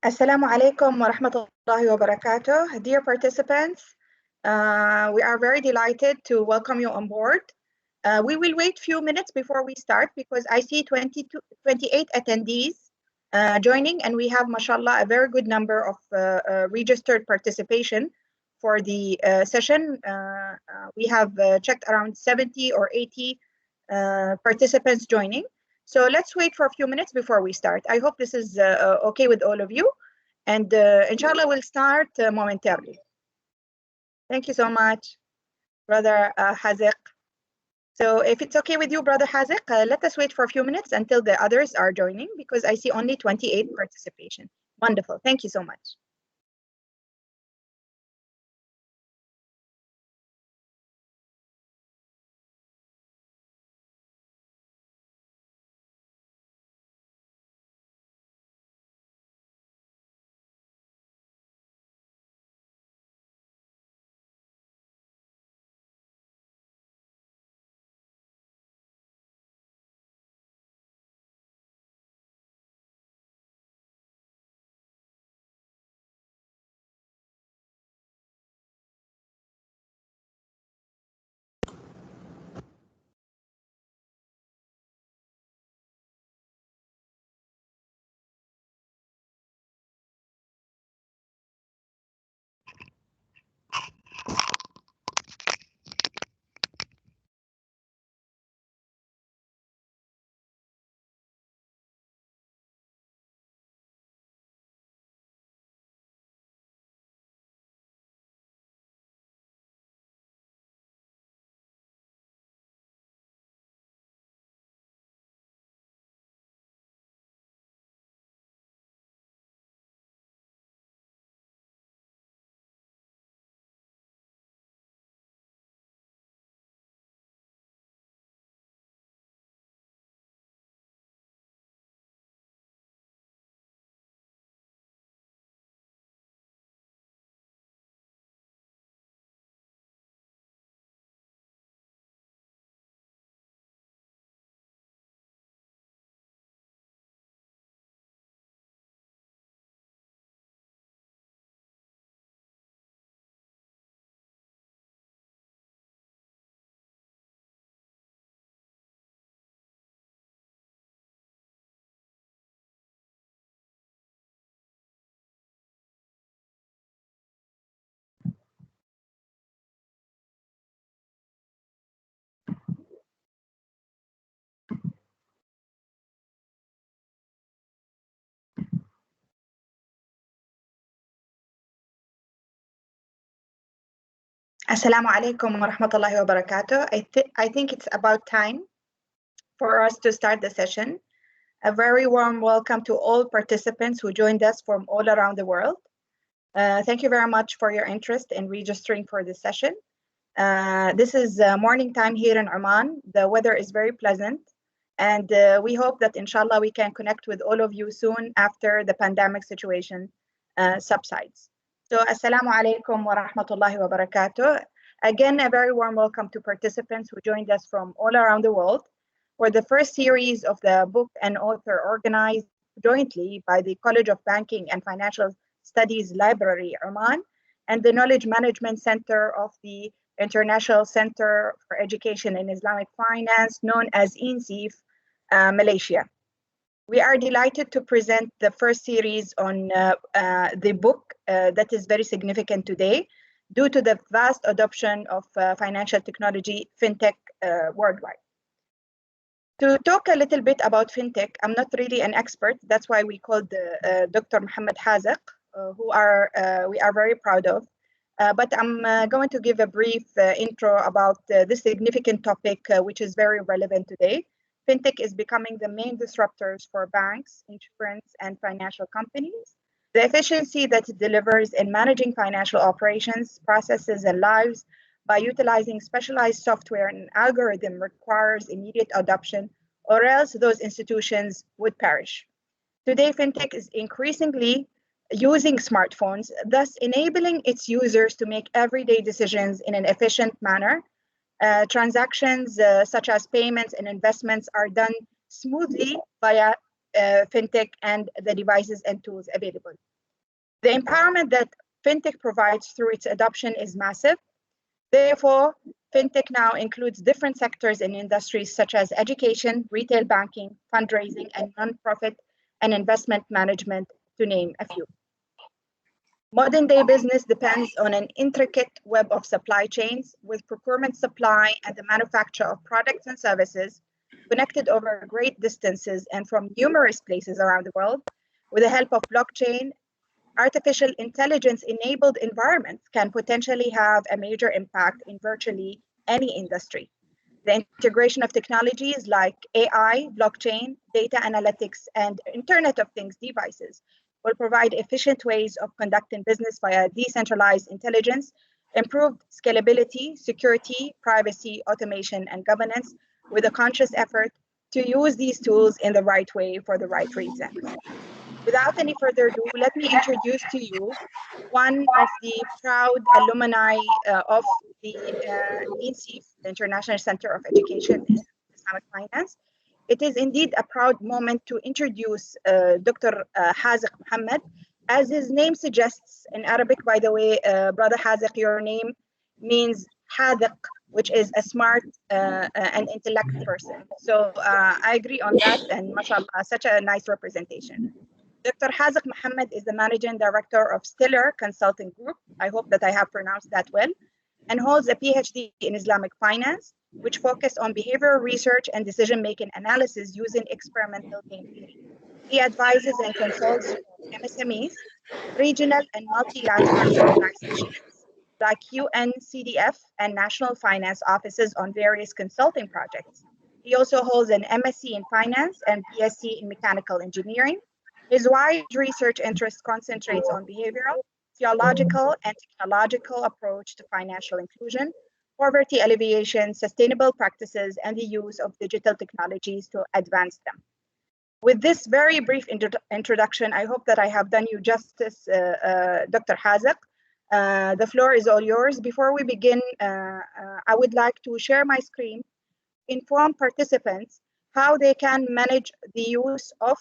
Assalamu alaikum wa rahmatullahi wa barakatuh. Dear participants, we are very delighted to welcome you on board. We will wait a few minutes before we start because I see 28 attendees joining, and we have, mashallah, a very good number of registered participation for the session. We have checked around 70 or 80 participants joining. So let's wait for a few minutes before we start. I hope this is okay with all of you. And inshallah, we'll start momentarily. Thank you so much, Brother Haziq. So if it's okay with you, Brother Haziq, let us wait for a few minutes until the others are joining because I see only 28 participation. Wonderful. Thank you so much. Assalamu alaikum wa rahmatullahi wa barakatuh. I think it's about time for us to start the session. A very warm welcome to all participants who joined us from all around the world. Thank you very much for your interest in registering for this session. This is morning time here in Oman. The weather is very pleasant, and we hope that inshallah we can connect with all of you soon after the pandemic situation subsides. So assalamu alaikum wa rahmatullahi wa barakatuh. Again, a very warm welcome to participants who joined us from all around the world for the first series of the book and author organized jointly by the College of Banking and Financial Studies Library, Oman, and the Knowledge Management Center of the International Center for Education in Islamic Finance, known as INCEIF, Malaysia. We are delighted to present the first series on the book that is very significant today due to the vast adoption of financial technology, fintech worldwide. To talk a little bit about fintech, I'm not really an expert. That's why we called Dr. Muhammad Haziq, who we are very proud of. But I'm going to give a brief intro about this significant topic, which is very relevant today. Fintech is becoming the main disruptors for banks, insurance, and financial companies. The efficiency that it delivers in managing financial operations, processes, and lives by utilizing specialized software and algorithm requires immediate adoption, or else those institutions would perish. Today, fintech is increasingly using smartphones, thus enabling its users to make everyday decisions in an efficient manner. Transactions such as payments and investments are done smoothly via fintech and the devices and tools available. The empowerment that fintech provides through its adoption is massive. Therefore, fintech now includes different sectors and industries such as education, retail banking, fundraising, and nonprofit and investment management, to name a few. Modern day business depends on an intricate web of supply chains with procurement, supply, and the manufacture of products and services connected over great distances and from numerous places around the world. With the help of blockchain, artificial intelligence enabled environments can potentially have a major impact in virtually any industry. The integration of technologies like AI, blockchain, data analytics, and Internet of Things devices will provide efficient ways of conducting business via decentralized intelligence, improved scalability, security, privacy, automation, and governance, with a conscious effort to use these tools in the right way for the right reasons. Without any further ado, let me introduce to you one of the proud alumni of the INCEIF, the International Center of Education in Islamic Finance. It is indeed a proud moment to introduce Dr. Haziq Mohammed. As his name suggests, in Arabic, by the way, Brother Haziq, your name means Hadiq, which is a smart and intellect person. So I agree on that, and mashallah, such a nice representation. Dr. Haziq Mohammed is the Managing Director of Stellar Consulting Group. I hope that I have pronounced that well, and holds a PhD in Islamic Finance, which focused on behavioral research and decision-making analysis using experimental game theory. He advises and consults MSMEs, regional and multilateral organizations like UNCDF and national finance offices on various consulting projects. He also holds an MSc in Finance and BSc in Mechanical Engineering. His wide research interest concentrates on behavioral, theological, and technological approach to financial inclusion, poverty alleviation, sustainable practices, and the use of digital technologies to advance them. With this very brief introduction, I hope that I have done you justice, Dr. Haziq. The floor is all yours. Before we begin, I would like to share my screen, inform participants how they can manage the use of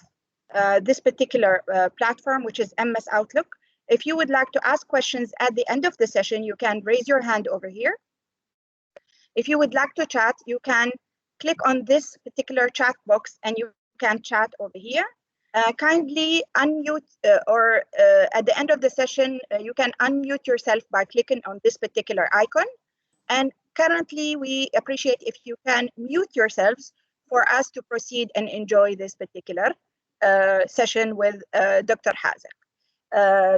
this particular platform, which is MS Outlook. If you would like to ask questions at the end of the session, you can raise your hand over here. If you would like to chat, you can click on this particular chat box and you can chat over here. Kindly unmute or at the end of the session, you can unmute yourself by clicking on this particular icon. And currently, we appreciate if you can mute yourselves for us to proceed and enjoy this particular session with Dr. Haziq.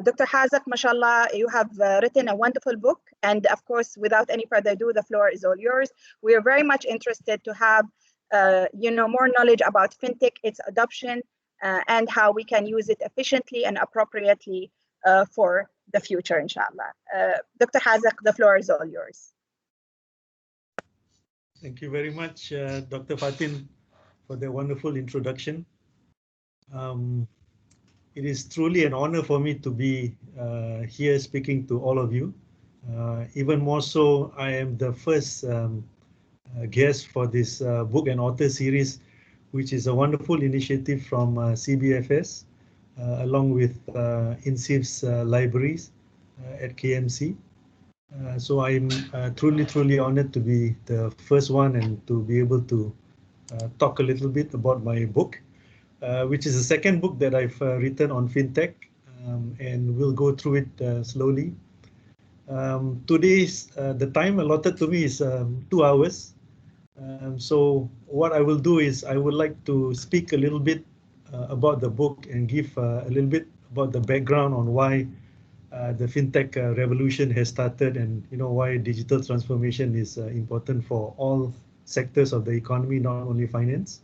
Dr. Haziq, mashallah, you have written a wonderful book. And of course, without any further ado, the floor is all yours. We are very much interested to have more knowledge about fintech, its adoption, and how we can use it efficiently and appropriately for the future, inshallah. Dr. Haziq, the floor is all yours. Thank you very much, Dr. Fatin, for the wonderful introduction. It is truly an honor for me to be here speaking to all of you. Even more so, I am the first guest for this book and author series, which is a wonderful initiative from CBFS, along with INCEIF's libraries at KMC. So I'm truly honored to be the first one and to be able to talk a little bit about my book, which is the second book that I've written on fintech, and we'll go through it slowly. Today's the time allotted to me is 2 hours. So what I will do is I would like to speak a little bit about the book and give a little bit about the background on why the fintech revolution has started, and why digital transformation is important for all sectors of the economy, not only finance.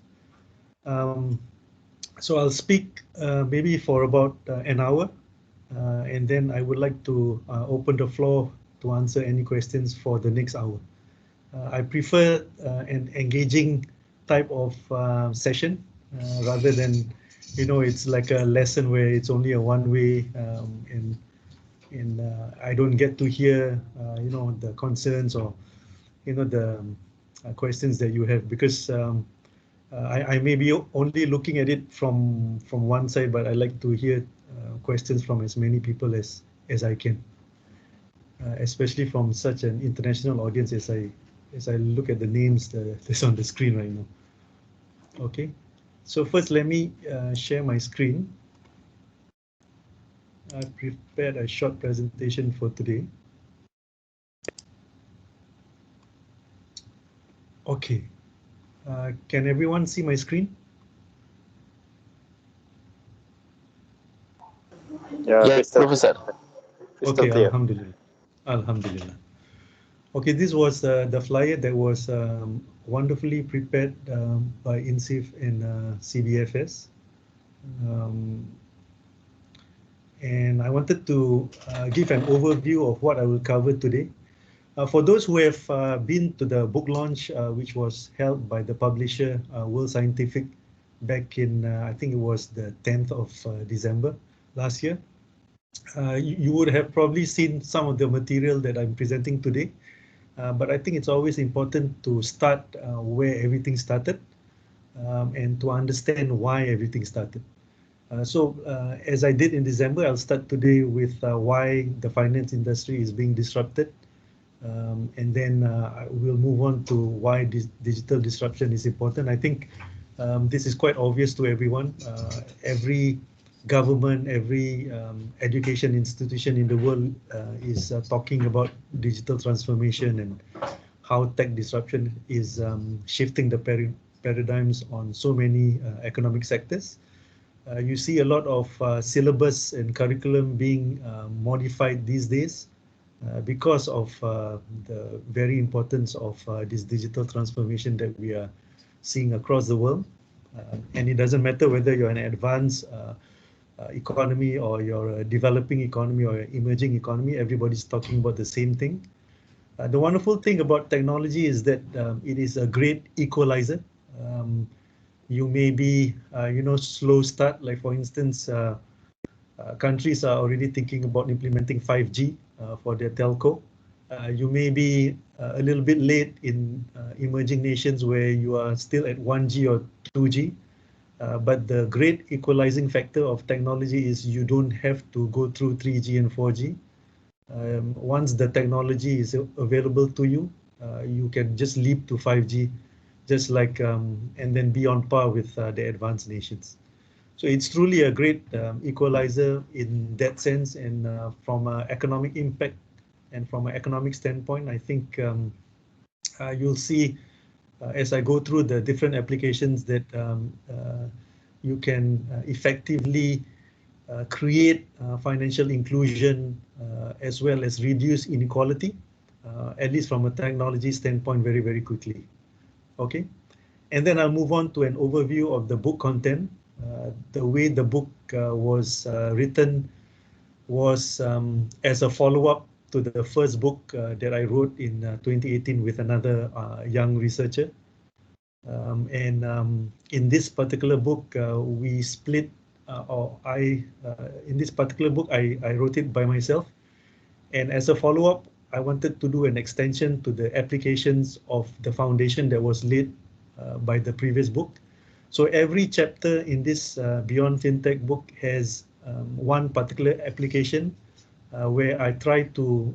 So I'll speak maybe for about an hour, and then I would like to open the floor to answer any questions for the next hour. I prefer an engaging type of session rather than, it's like a lesson where it's only a one-way, and I don't get to hear, the concerns or, the questions that you have, because I may be only looking at it from one side, but I like to hear questions from as many people as I can, especially from such an international audience as I look at the names that's on the screen right now. Okay, so first let me share my screen. I prepared a short presentation for today. Okay, can everyone see my screen? Yeah, Professor. Okay, Alhamdulillah. Alhamdulillah. Okay, this was the flyer that was wonderfully prepared by INCEIF and CBFS. And I wanted to give an overview of what I will cover today. For those who have been to the book launch, which was held by the publisher World Scientific back in, I think it was the 10th of December last year, you would have probably seen some of the material that I'm presenting today. But I think it's always important to start where everything started and to understand why everything started. So as I did in December, I'll start today with why the finance industry is being disrupted. And then we'll move on to why digital disruption is important. I think this is quite obvious to everyone. Every government, every education institution in the world is talking about digital transformation and how tech disruption is shifting the paradigms on so many economic sectors. You see a lot of syllabus and curriculum being modified these days because of the very importance of this digital transformation that we are seeing across the world. And it doesn't matter whether you're an advanced economy or you're a developing economy or emerging economy, everybody's talking about the same thing. The wonderful thing about technology is that it is a great equalizer. You may be, slow start, like for instance, countries are already thinking about implementing 5G for their telco. You may be a little bit late in emerging nations where you are still at 1G or 2G. But the great equalizing factor of technology is you don't have to go through 3G and 4G. Once the technology is available to you, you can just leap to 5G, just like, and then be on par with the advanced nations. So it's truly a great equalizer in that sense, and from an economic impact and from an economic standpoint, I think you'll see as I go through the different applications that you can effectively create financial inclusion as well as reduce inequality, at least from a technology standpoint, very, very quickly. Okay, and then I'll move on to an overview of the book content. The way the book was written was as a follow-up to the first book that I wrote in 2018 with another young researcher. In this particular book, we split, in this particular book, I wrote it by myself. And as a follow-up, I wanted to do an extension to the applications of the foundation that was laid by the previous book. So every chapter in this Beyond Fintech book has one particular application where I try to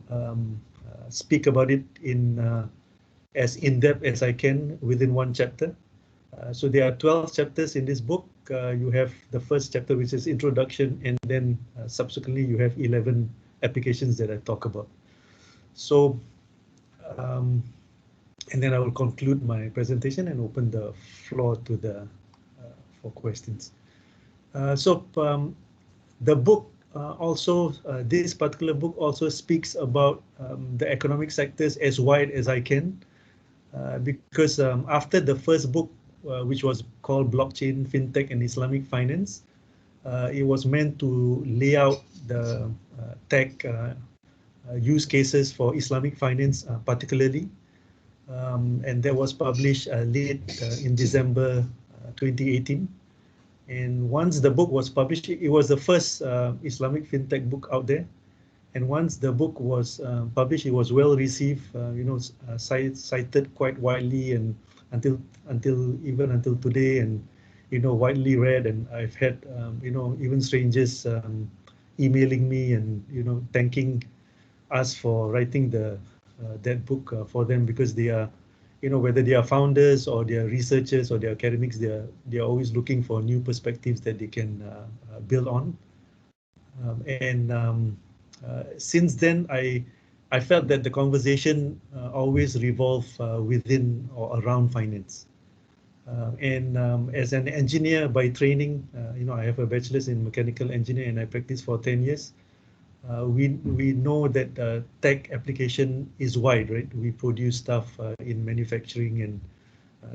speak about it in as in-depth as I can within one chapter. So there are 12 chapters in this book. You have the first chapter, which is introduction, and then subsequently you have 11 applications that I talk about. So, and then I will conclude my presentation and open the floor to the for questions. The book also, this particular book also speaks about the economic sectors as wide as I can, because after the first book, which was called Blockchain, Fintech, and Islamic Finance, it was meant to lay out the tech use cases for Islamic finance particularly, and that was published late in December 2018. And once the book was published, it was the first Islamic fintech book out there. And once the book was published, it was well received, cited quite widely, and until today. And widely read, and I've had, even strangers emailing me and, thanking us for writing that book for them, because they are, whether they are founders or they are researchers or they are academics, they are always looking for new perspectives that they can build on. Since then, I felt that the conversation always revolved within or around finance. As an engineer by training, I have a bachelor's in mechanical engineering and I practiced for 10 years. We know that tech application is wide, right? We produce stuff in manufacturing and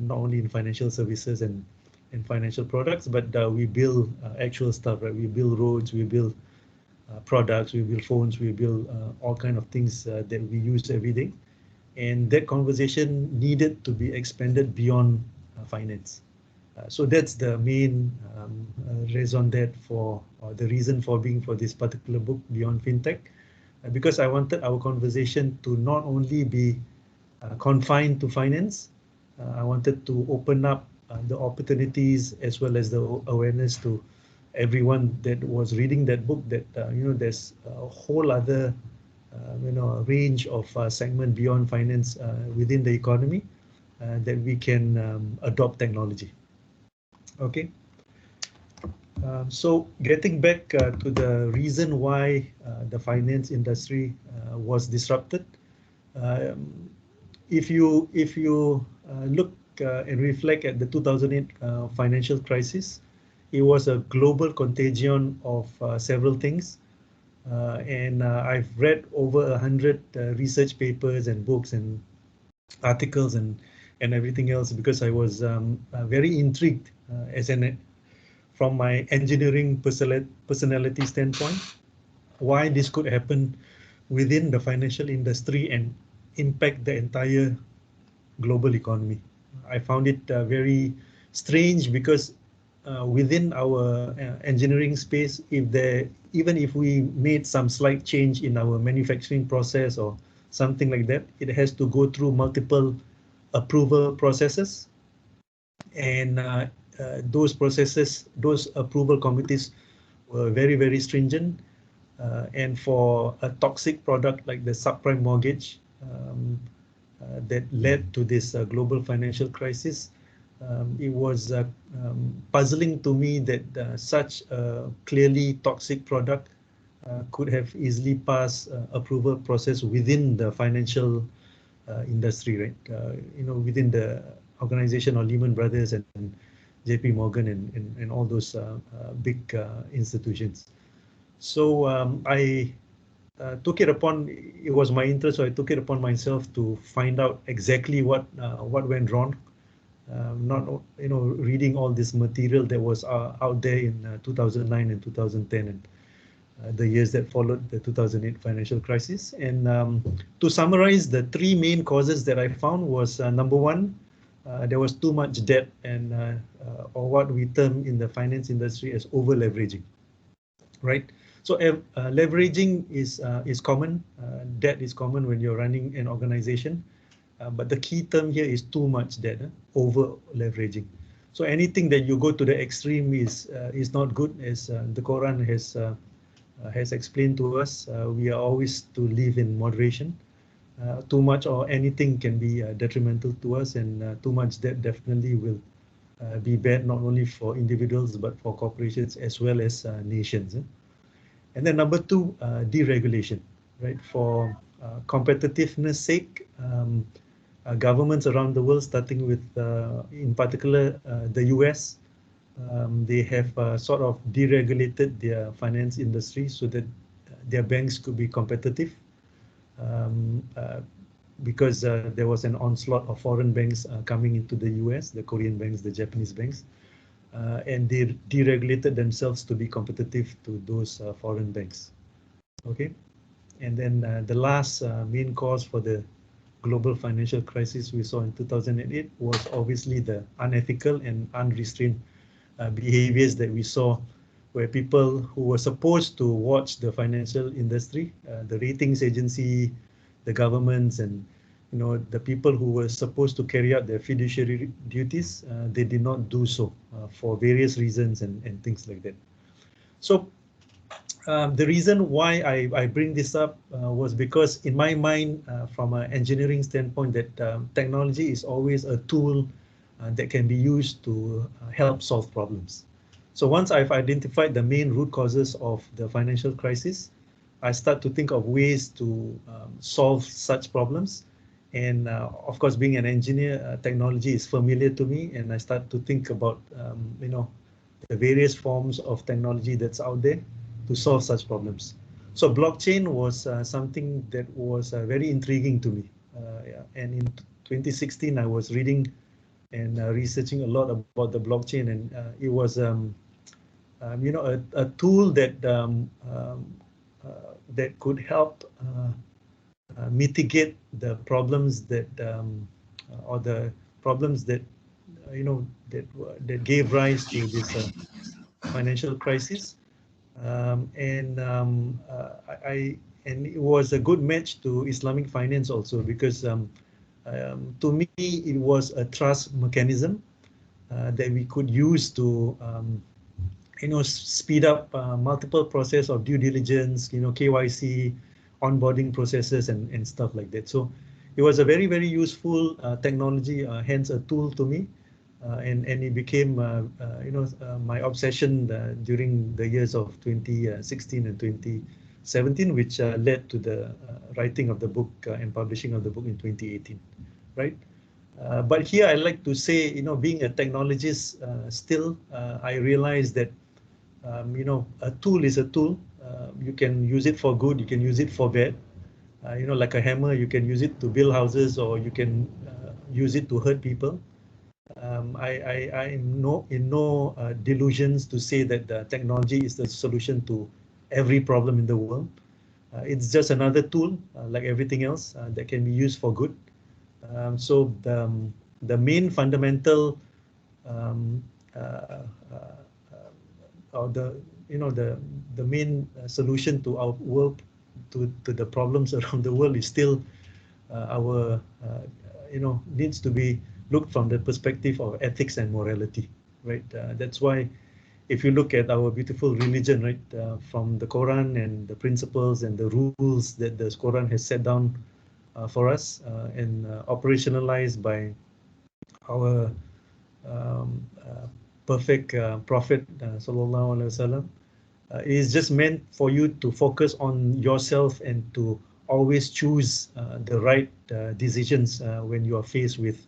not only in financial services and financial products, but we build actual stuff, right? We build roads, we build products, we build phones, we build all kind of things that we use every day. And that conversation needed to be expanded beyond finance. So that's the main raison d'etre for, or the reason for being for this particular book, Beyond Fintech, because I wanted our conversation to not only be confined to finance. I wanted to open up the opportunities as well as the awareness to everyone that was reading that book that, there's a whole other, range of segment beyond finance within the economy that we can adopt technology. Okay. So getting back to the reason why the finance industry was disrupted, if you look and reflect at the 2008 financial crisis, it was a global contagion of several things, and I've read over 100 research papers and books and articles and everything else, because I was very intrigued from my engineering personality standpoint, why this could happen within the financial industry and impact the entire global economy. I found it very strange because within our engineering space, even if we made some slight change in our manufacturing process or something like that, it has to go through multiple approval processes, and those approval committees were very, very stringent. And for a toxic product like the subprime mortgage that led to this global financial crisis, it was puzzling to me that such a clearly toxic product could have easily passed approval process within the financial industry, right? Within the organization of Lehman Brothers and JP Morgan and all those big institutions. So I took it upon, it was my interest, so I took it upon myself to find out exactly what went wrong. Not reading all this material that was out there in 2009 and 2010 and the years that followed the 2008 financial crisis. And to summarize, the three main causes that I found was number one, there was too much debt and or what we term in the finance industry as over leveraging, right? So leveraging is common, debt is common when you're running an organization, but the key term here is too much debt, over leveraging. So anything that you go to the extreme is not good, as the Quran has explained to us. We are always to live in moderation. Too much or anything can be detrimental to us, and too much debt definitely will be bad, not only for individuals but for corporations as well as nations. And then number two, deregulation, right? For competitiveness sake, governments around the world, starting with, in particular, the US, they have sort of deregulated their finance industry so that their banks could be competitive, because there was an onslaught of foreign banks coming into the US, the Korean banks, the Japanese banks, and they deregulated themselves to be competitive to those foreign banks. Okay, and then the last main cause for the global financial crisis we saw in 2008 was obviously the unethical and unrestrained behaviors that we saw, where people who were supposed to watch the financial industry, the ratings agency, the governments, and the people who were supposed to carry out their fiduciary duties, they did not do so for various reasons and things like that. So the reason why I bring this up was because in my mind, from an engineering standpoint, that technology is always a tool that can be used to help solve problems. So once I've identified the main root causes of the financial crisis, I start to think of ways to solve such problems. And of course, being an engineer, technology is familiar to me, and I start to think about the various forms of technology that's out there to solve such problems. So blockchain was something that was very intriguing to me. And in 2016, I was reading and researching a lot about the blockchain, and it was a tool that that could help mitigate the problems that or the problems that that gave rise to this financial crisis. And it was a good match to Islamic finance also, because to me it was a trust mechanism that we could use to speed up multiple process of due diligence, KYC, onboarding processes and stuff like that. So it was a very, very useful technology, hence a tool to me. And it became, my obsession during the years of 2016 and 2017, which led to the writing of the book and publishing of the book in 2018, right? But here I like to say, being a technologist, still, I realize that, a tool is a tool. You can use it for good, you can use it for bad. Like a hammer, you can use it to build houses, or you can use it to hurt people. I am in no delusions to say that the technology is the solution to every problem in the world. It's just another tool, like everything else, that can be used for good. So the main fundamental or the main solution to our world, to the problems around the world, is still our needs to be looked from the perspective of ethics and morality, right? That's why if you look at our beautiful religion, right, from the Quran and the principles and the rules that the Quran has set down for us and operationalized by our perfect Prophet Sallallahu Alaihi Wasallam, is just meant for you to focus on yourself and to always choose the right decisions when you are faced with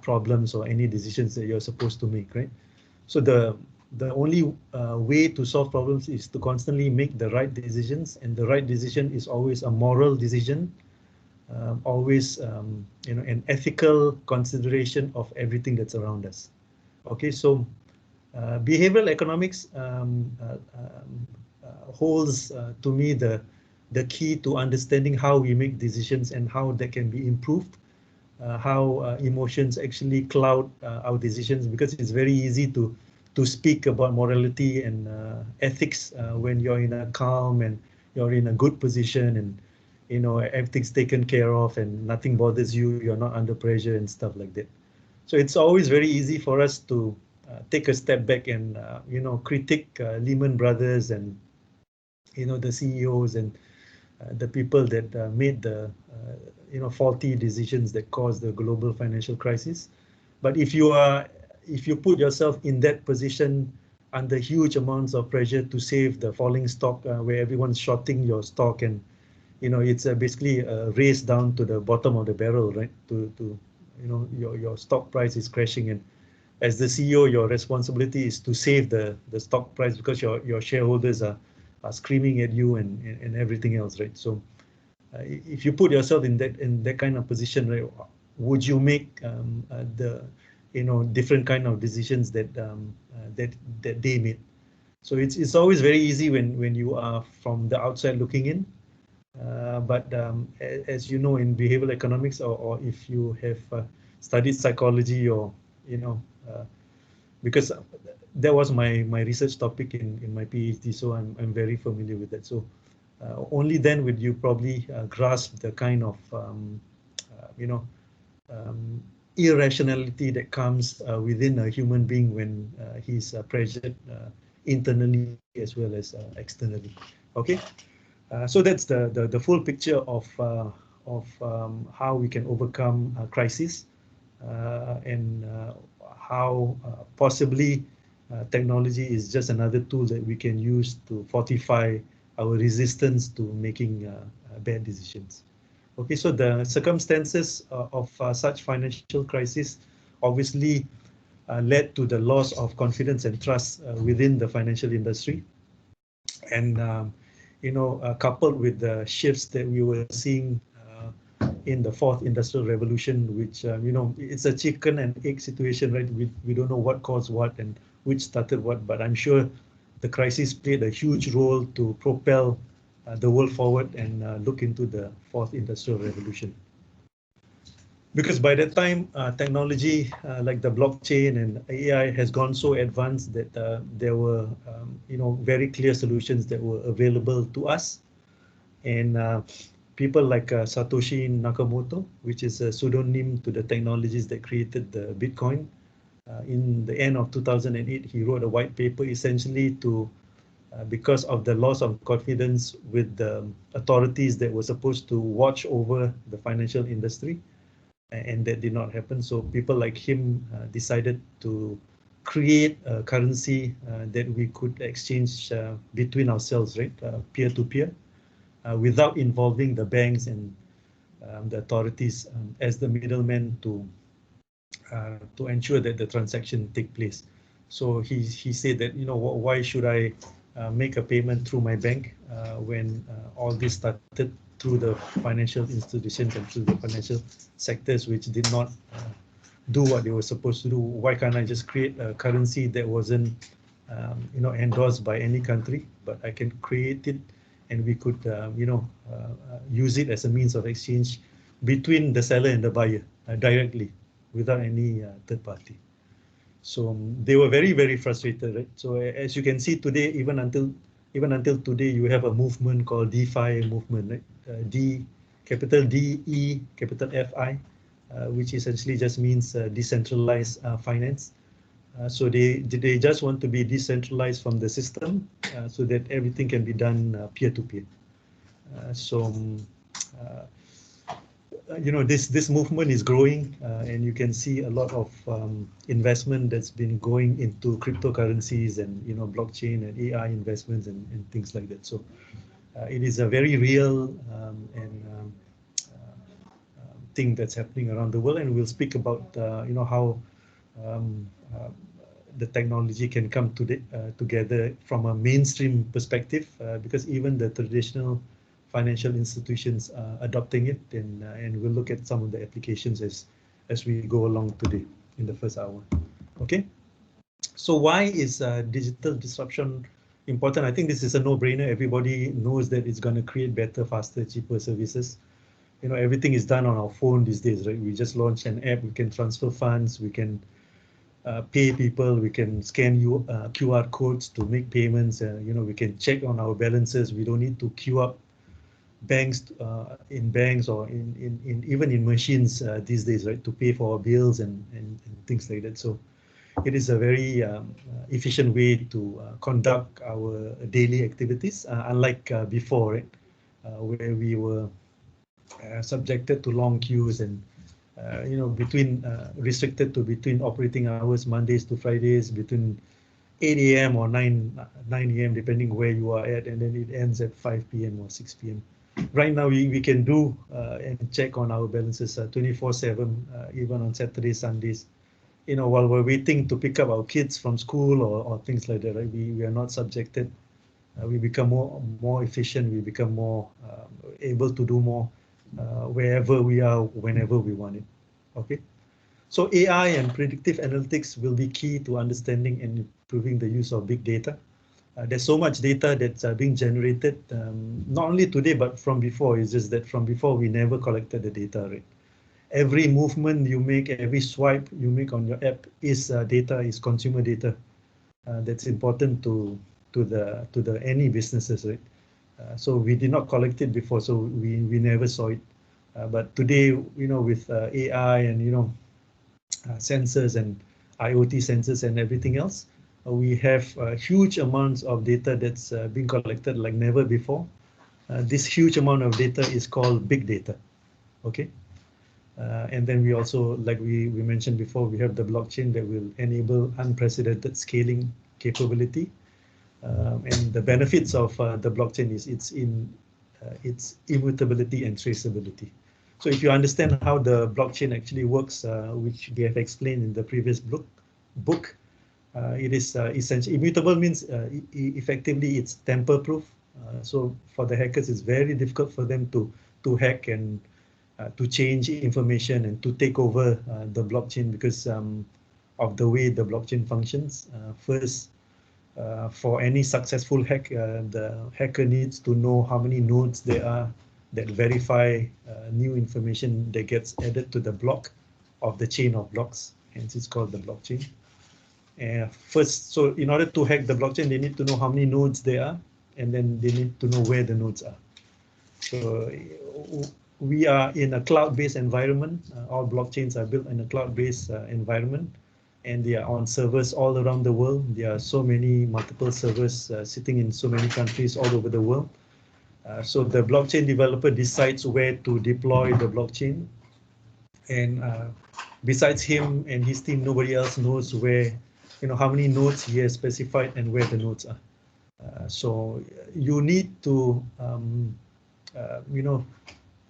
problems or any decisions that you're supposed to make, right? So the only way to solve problems is to constantly make the right decisions, and the right decision is always a moral decision, always an ethical consideration of everything that's around us. Okay, so behavioral economics holds to me the key to understanding how we make decisions and how that can be improved, how emotions actually cloud our decisions, because it's very easy to speak about morality and ethics when you're in a calm and you're in a good position, and everything's taken care of and nothing bothers you, you're not under pressure and stuff like that. So it's always very easy for us to take a step back and critique Lehman Brothers and the CEOs and the people that made the faulty decisions that caused the global financial crisis. But if you put yourself in that position under huge amounts of pressure to save the falling stock, where everyone's shorting your stock, and it's basically a race down to the bottom of the barrel, right? To your stock price is crashing, and as the CEO, your responsibility is to save the stock price, because your shareholders are screaming at you and everything else, right? So if you put yourself in that kind of position, right, would you make the different kind of decisions that that they made? So it's always very easy when you are from the outside looking in, but as you know, in behavioral economics, or if you have studied psychology, or because that was my research topic in my PhD, so I'm very familiar with that. So only then would you probably grasp the kind of irrationality that comes within a human being when he's pressured internally as well as externally. Okay, so that's the full picture of how we can overcome a crisis and how possibly technology is just another tool that we can use to fortify our resistance to making bad decisions. Okay, so the circumstances of such financial crisis obviously led to the loss of confidence and trust within the financial industry. And, coupled with the shifts that we were seeing in the fourth industrial revolution, which, it's a chicken and egg situation, right? We don't know what caused what and which started what, but I'm sure the crisis played a huge role to propel the world forward and look into the fourth industrial revolution. Because by that time, technology like the blockchain and AI has gone so advanced that there were, very clear solutions that were available to us. And people like Satoshi Nakamoto, which is a pseudonym to the technologies that created the Bitcoin, in the end of 2008, he wrote a white paper essentially to because of the loss of confidence with the authorities that were supposed to watch over the financial industry, and that did not happen. So people like him decided to create a currency that we could exchange between ourselves, right, peer-to-peer, without involving the banks and the authorities as the middlemen to ensure that the transaction take place. So he said that, why should I make a payment through my bank when all this started through the financial institutions and through the financial sectors which did not do what they were supposed to do? Why can't I just create a currency that wasn't endorsed by any country, but I can create it and we could use it as a means of exchange between the seller and the buyer directly without any third party. So they were very, very frustrated, right? So as you can see today, even until today, you have a movement called DeFi movement, right? D, capital D, E, capital F-I, which essentially just means decentralized finance. So they just want to be decentralized from the system so that everything can be done peer-to-peer. This movement is growing, and you can see a lot of investment that's been going into cryptocurrencies and blockchain and AI investments and things like that. So it is a very real thing that's happening around the world, and we'll speak about how the technology can come together from a mainstream perspective, because even the traditional financial institutions are adopting it, and we'll look at some of the applications as we go along today in the first hour. Okay, so why is digital disruption important? I think this is a no-brainer. Everybody knows that it's going to create better, faster, cheaper services. Everything is done on our phone these days, right? We just launched an app. We can transfer funds. We can pay people. We can scan QR codes to make payments. We can check on our balances. We don't need to queue up banks in banks or even in machines these days, right, to pay for our bills and things like that. So it is a very efficient way to conduct our daily activities, unlike before, right, where we were subjected to long queues and restricted to between operating hours, Mondays to Fridays, between 8 a.m. or 9 a.m. depending where you are at, and then it ends at 5 p.m. or 6 p.m. Right now we can do and check on our balances 24/7, even on Saturdays, Sundays, while we're waiting to pick up our kids from school or things like that, right? We are not subjected. We become more efficient. We become more able to do more wherever we are, whenever we want it. Okay, so AI and predictive analytics will be key to understanding and improving the use of big data. There's so much data that's being generated, not only today, but from before. It's just that from before, we never collected the data, right? Every movement you make, every swipe you make on your app is data, is consumer data. That's important to any businesses, right? So we did not collect it before, so we never saw it. But today, with AI and sensors and IoT sensors and everything else, we have huge amounts of data that's being collected like never before. This huge amount of data is called big data. Okay. And then we also, like we mentioned before, we have the blockchain that will enable unprecedented scaling capability. And the benefits of the blockchain is its immutability and traceability. So if you understand how the blockchain actually works, which we have explained in the previous book, it is essentially immutable means effectively it's tamper-proof. So for the hackers, it's very difficult for them to hack and to change information and to take over the blockchain because of the way the blockchain functions. First, for any successful hack, the hacker needs to know how many nodes there are that verify new information that gets added to the block of the chain of blocks. Hence, it's called the blockchain. First, so in order to hack the blockchain, they need to know how many nodes there are, and then they need to know where the nodes are. So we are in a cloud-based environment. All blockchains are built in a cloud-based environment, and they are on servers all around the world. There are so many multiple servers sitting in so many countries all over the world. So the blockchain developer decides where to deploy the blockchain. And besides him and his team, nobody else knows where, how many nodes he has specified and where the nodes are. So you need to,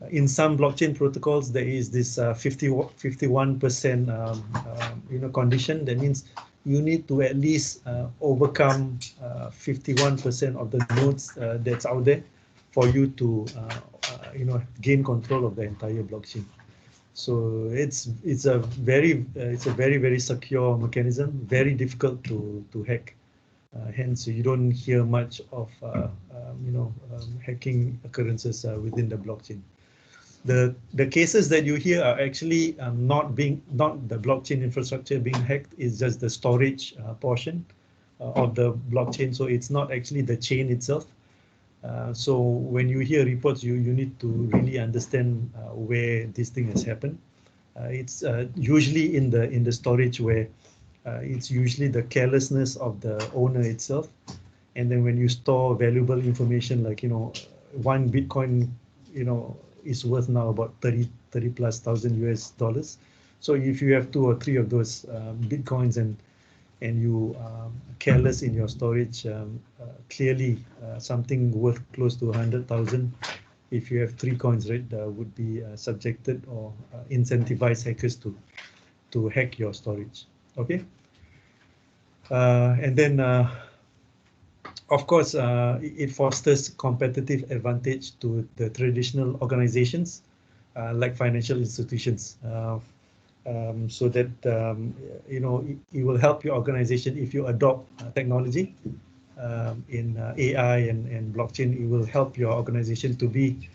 in some blockchain protocols, there is this 51% condition. That means you need to at least overcome 51% of the nodes that's out there for you to gain control of the entire blockchain. So it's a very very secure mechanism, very difficult to hack. Hence, you don't hear much of hacking occurrences within the blockchain. The cases that you hear are actually not the blockchain infrastructure being hacked. It's just the storage portion of the blockchain. So it's not actually the chain itself. So when you hear reports, you need to really understand where this thing has happened. It's usually in the storage where it's usually the carelessness of the owner itself. And then when you store valuable information, like, one Bitcoin, is worth now about 30 plus thousand US dollars. So if you have 2 or 3 of those Bitcoins and you careless in your storage, clearly something worth close to 100,000, if you have 3 coins, right, would be subjected or incentivize hackers to hack your storage. Okay. And then, of course, it fosters competitive advantage to the traditional organizations like financial institutions. So that it will help your organization if you adopt technology in AI and blockchain. It will help your organization to be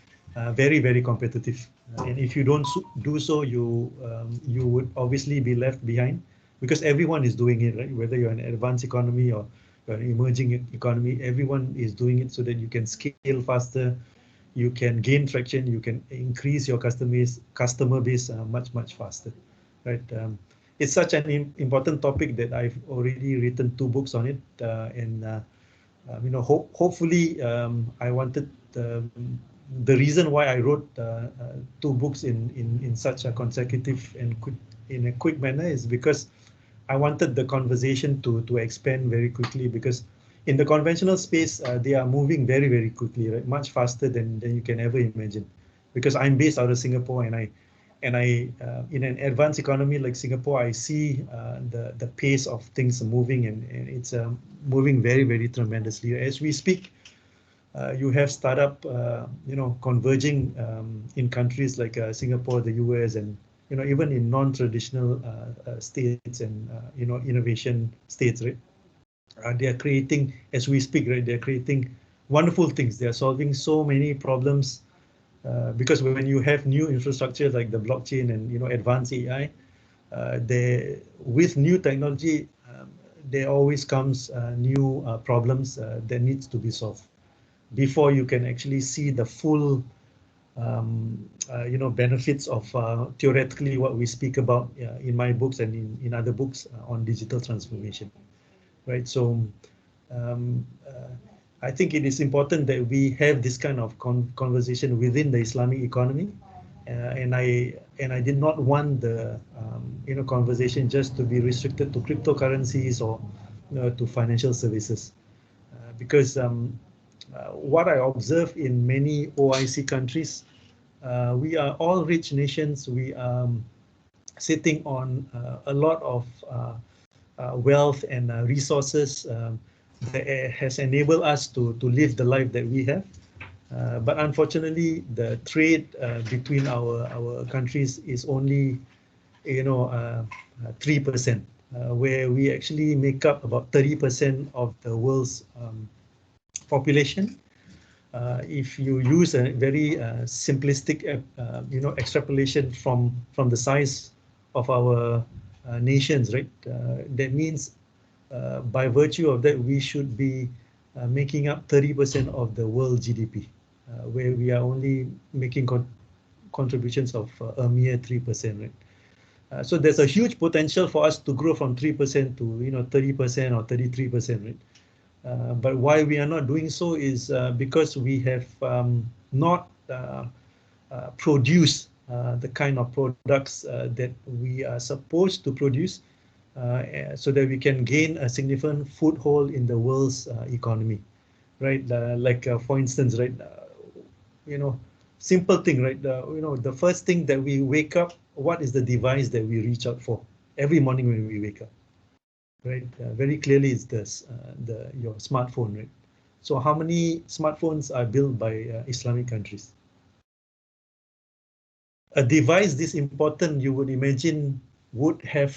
very, very competitive. And if you don't do so, you would obviously be left behind, because everyone is doing it, right? Whether you're an advanced economy or an emerging economy, everyone is doing it so that you can scale faster, you can gain traction, you can increase your customer base much faster. Right. It's such an important topic that I've already written 2 books on it, and hopefully I wanted the reason why I wrote 2 books in such a consecutive and in a quick manner is because I wanted the conversation to expand very quickly, because in the conventional space they are moving very, very quickly, right? Much faster than you can ever imagine. Because I'm based out of Singapore, and I in an advanced economy like Singapore, I see the pace of things moving, and it's moving very, very tremendously. As we speak, you have startup, converging in countries like Singapore, the US, and even in non-traditional states and innovation states, right? They are creating, as we speak, right? They are creating wonderful things. They are solving so many problems. Because when you have new infrastructure like the blockchain and advanced AI, with new technology, there always comes new problems that needs to be solved before you can actually see the full benefits of theoretically what we speak about in my books and in other books on digital transformation, right? So I think it is important that we have this kind of conversation within the Islamic economy, and I did not want the conversation just to be restricted to cryptocurrencies or to financial services, because what I observe in many OIC countries, we are all rich nations. We are sitting on a lot of wealth and resources that has enabled us to live the life that we have. But unfortunately, the trade between our countries is only 3%, where we actually make up about 30% of the world's population. If you use a very simplistic extrapolation from the size of our nations, right? That means by virtue of that, we should be making up 30% of the world GDP, where we are only making contributions of a mere 3%, right? So there's a huge potential for us to grow from 3% to 30% or 33%, right? But why we are not doing so is because we have not produced the kind of products that we are supposed to produce, so that we can gain a significant foothold in the world's economy, right? For instance, right? Simple thing, right? The first thing that we wake up, what is the device that we reach out for every morning when we wake up? Right, very clearly it's your smartphone, right? So how many smartphones are built by Islamic countries? A device this important, you would imagine, would have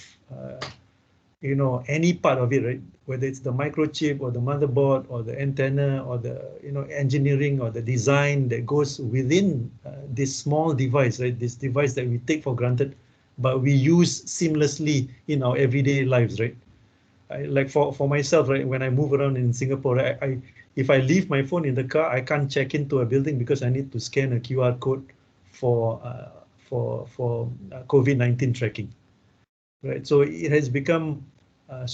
any part of it, right? Whether it's the microchip or the motherboard or the antenna or the engineering or the design that goes within this small device, right? This device that we take for granted, but we use seamlessly in our everyday lives, right? Like for myself, right, when I move around in Singapore, right, if I leave my phone in the car, I can't check into a building because I need to scan a QR code for COVID-19 tracking, right? So it has become what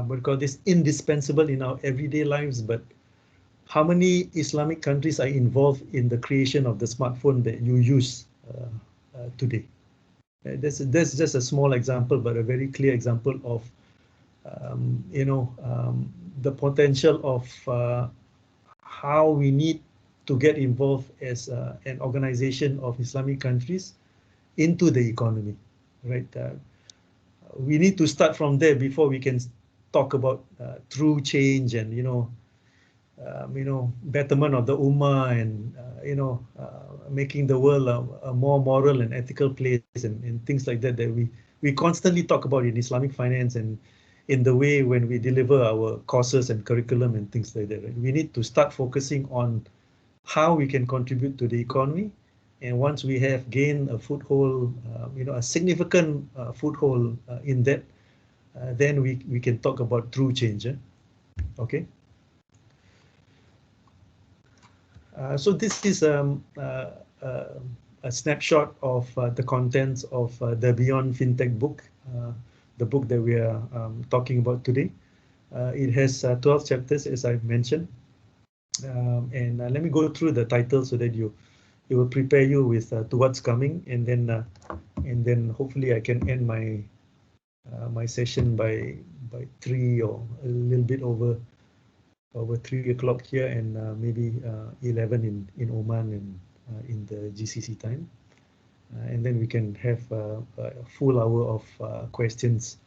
we call this, indispensable in our everyday lives. But how many Islamic countries are involved in the creation of the smartphone that you use today? That's just a small example, but a very clear example of the potential of how we need to get involved as an organization of Islamic countries into the economy, right? We need to start from there before we can talk about true change and betterment of the ummah and making the world a more moral and ethical place and things like that we constantly talk about in Islamic finance and in the way when we deliver our courses and curriculum and things like that, right? We need to start focusing on how we can contribute to the economy, and once we have gained a foothold, a significant foothold in that, then we can talk about true change. Okay. So this is a snapshot of the contents of the Beyond Fintech book, the book that we are talking about today. It has 12 chapters, as I mentioned, and let me go through the title so that it will prepare you with to what's coming, and then hopefully I can end my my session by 3 or a little bit over 3 o'clock here, and maybe 11 in Oman and in the GCC time, and then we can have a full hour of questions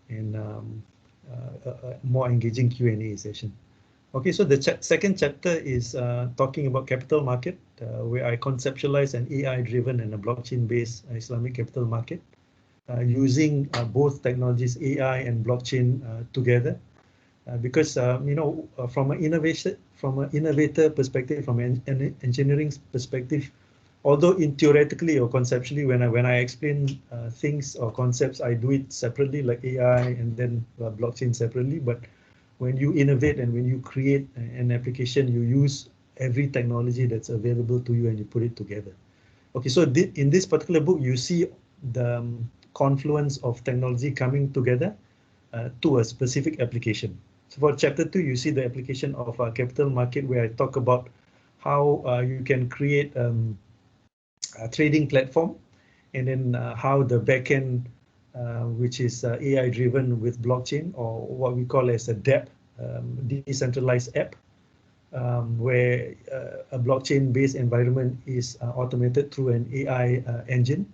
and a more engaging Q&A session. Okay, so the second chapter is talking about capital market, where I conceptualize an AI-driven and a blockchain-based Islamic capital market using both technologies, AI and blockchain, together. Because from an innovator perspective, from an engineering perspective, although theoretically or conceptually, when I explain things or concepts, I do it separately, like AI and then blockchain separately. But when you innovate and when you create an application, you use every technology that's available to you and you put it together. Okay, so in this particular book, you see the confluence of technology coming together to a specific application. So for chapter 2, you see the application of a capital market, where I talk about how you can create a trading platform, and then how the backend, which is AI driven with blockchain, or what we call as a DApp, decentralized app, where a blockchain-based environment is automated through an AI engine.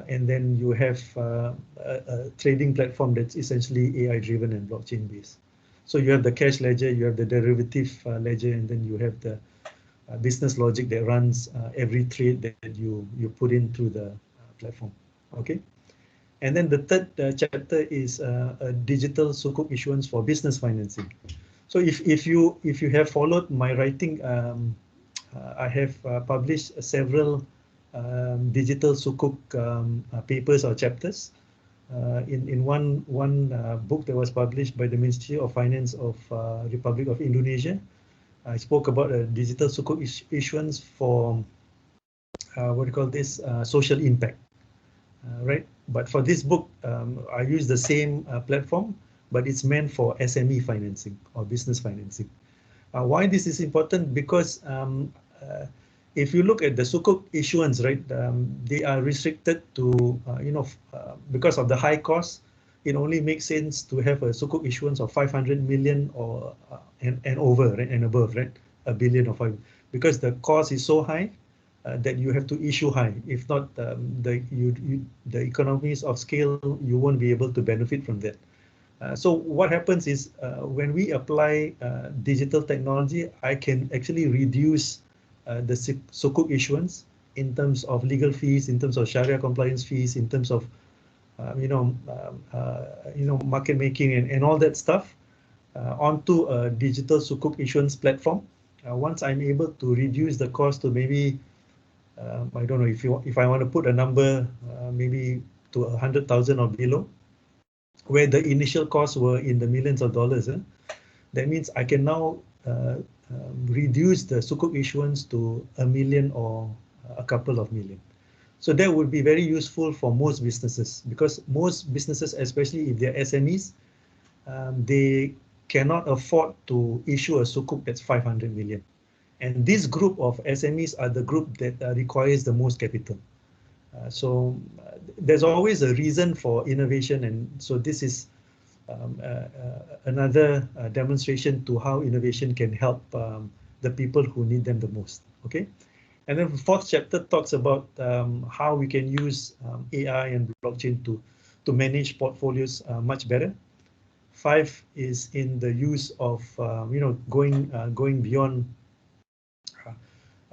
And then you have a trading platform that's essentially AI-driven and blockchain-based. So you have the cash ledger, you have the derivative ledger, and then you have the business logic that runs every trade that you put in through the platform. Okay. And then the third chapter is a digital sukuk issuance for business financing. So if you have followed my writing, I have published several digital sukuk papers or chapters. In one book that was published by the Ministry of Finance of Republic of Indonesia, I spoke about a digital sukuk issuance for what do you call this, social impact, right? But for this book, I use the same platform, but it's meant for SME financing or business financing. Why this is important? Because if you look at the sukuk issuance, right, they are restricted to, because of the high cost, it only makes sense to have a sukuk issuance of 500 million or and over, right, and above, right, a billion or 5, because the cost is so high that you have to issue high. If not, the economies of scale, you won't be able to benefit from that. So what happens is when we apply digital technology, I can actually reduce the sukuk issuance in terms of legal fees, in terms of Sharia compliance fees, in terms of market making and all that stuff onto a digital sukuk issuance platform. Once I'm able to reduce the cost to maybe I don't know, if I want to put a number, maybe to 100,000 or below, where the initial costs were in the millions of dollars. That means I can now reduce the sukuk issuance to 1 million or a couple of million. So that would be very useful for most businesses, because most businesses, especially if they're SMEs, they cannot afford to issue a sukuk that's 500 million. And this group of SMEs are the group that requires the most capital. So there's always a reason for innovation, and so this is another demonstration to how innovation can help the people who need them the most. Okay, and then the fourth chapter talks about how we can use AI and blockchain to manage portfolios much better. 5 is in the use of going beyond.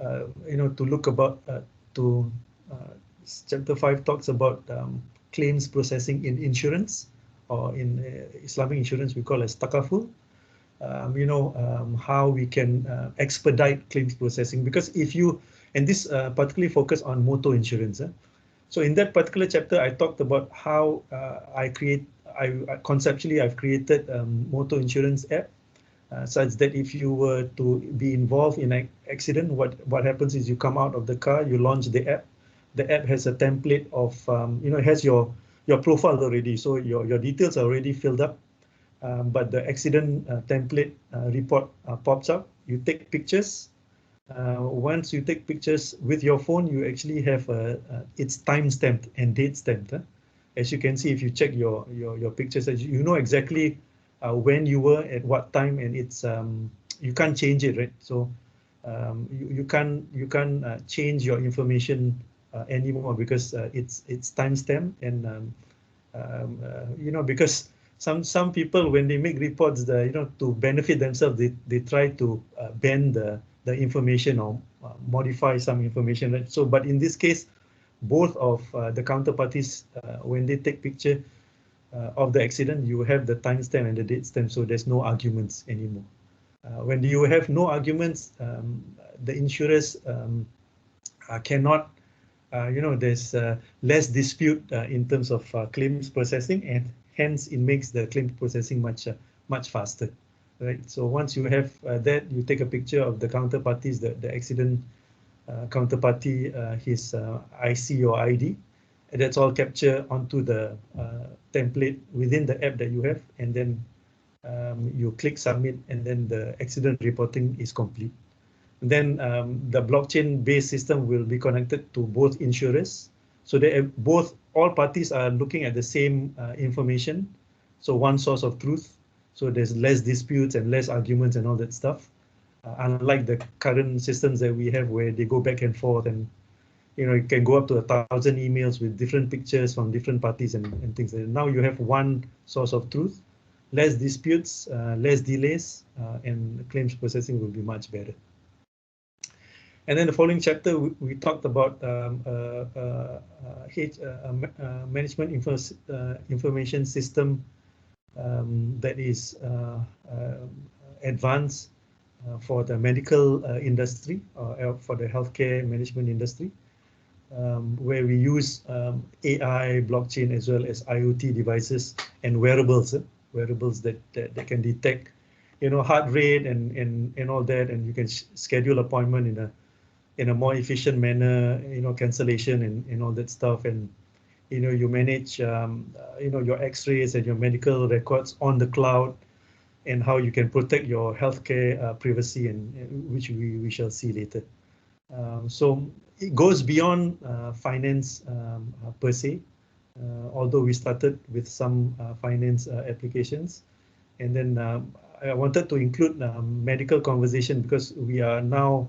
To look about chapter 5 talks about claims processing in insurance, or in Islamic insurance we call as takaful. How we can expedite claims processing, because if you, and this particularly focus on motor insurance. So in that particular chapter, I talked about how conceptually I've created a motor insurance app. Such that if you were to be involved in an accident, what happens is you come out of the car, you launch the app. The app has a template of, it has your profile already, so your details are already filled up. But the accident template report pops up. You take pictures. Once you take pictures with your phone, you actually have it's time stamped and date stamped. As you can see, if you check your pictures, you know exactly when you were at what time, and it's you can't change it, right? So you can't change your information anymore, because it's timestamped, and because some people, when they make reports, to benefit themselves, they try to bend the information or modify some information, right? So, but in this case, both of the counterparties, when they take picture of the accident, you have the timestamp and the date stamp, so there's no arguments anymore. When you have no arguments, the insurers cannot, there's less dispute in terms of claims processing, and hence it makes the claim processing much faster, right? So once you have that, you take a picture of the counterparties, the accident counterparty, his IC or ID, and that's all captured onto the template within the app that you have, and then you click submit, and then the accident reporting is complete. Then the blockchain-based system will be connected to both insurers, so they all parties are looking at the same information, so one source of truth, so there's less disputes and less arguments and all that stuff, unlike the current systems that we have where they go back and forth, and it can go up to 1,000 emails with different pictures from different parties and things like that. Now you have one source of truth, less disputes, less delays, and claims processing will be much better. And then the following chapter, we talked about management information system that is advanced for the medical industry, or for the healthcare management industry, where we use AI, blockchain, as well as IoT devices and wearables that can detect, heart rate and all that, and you can schedule appointment in a more efficient manner, cancellation and all that stuff, and you manage your X-rays and your medical records on the cloud, and how you can protect your healthcare privacy, and which we shall see later. So it goes beyond finance per se, although we started with some finance applications, and then I wanted to include medical conversation because we are now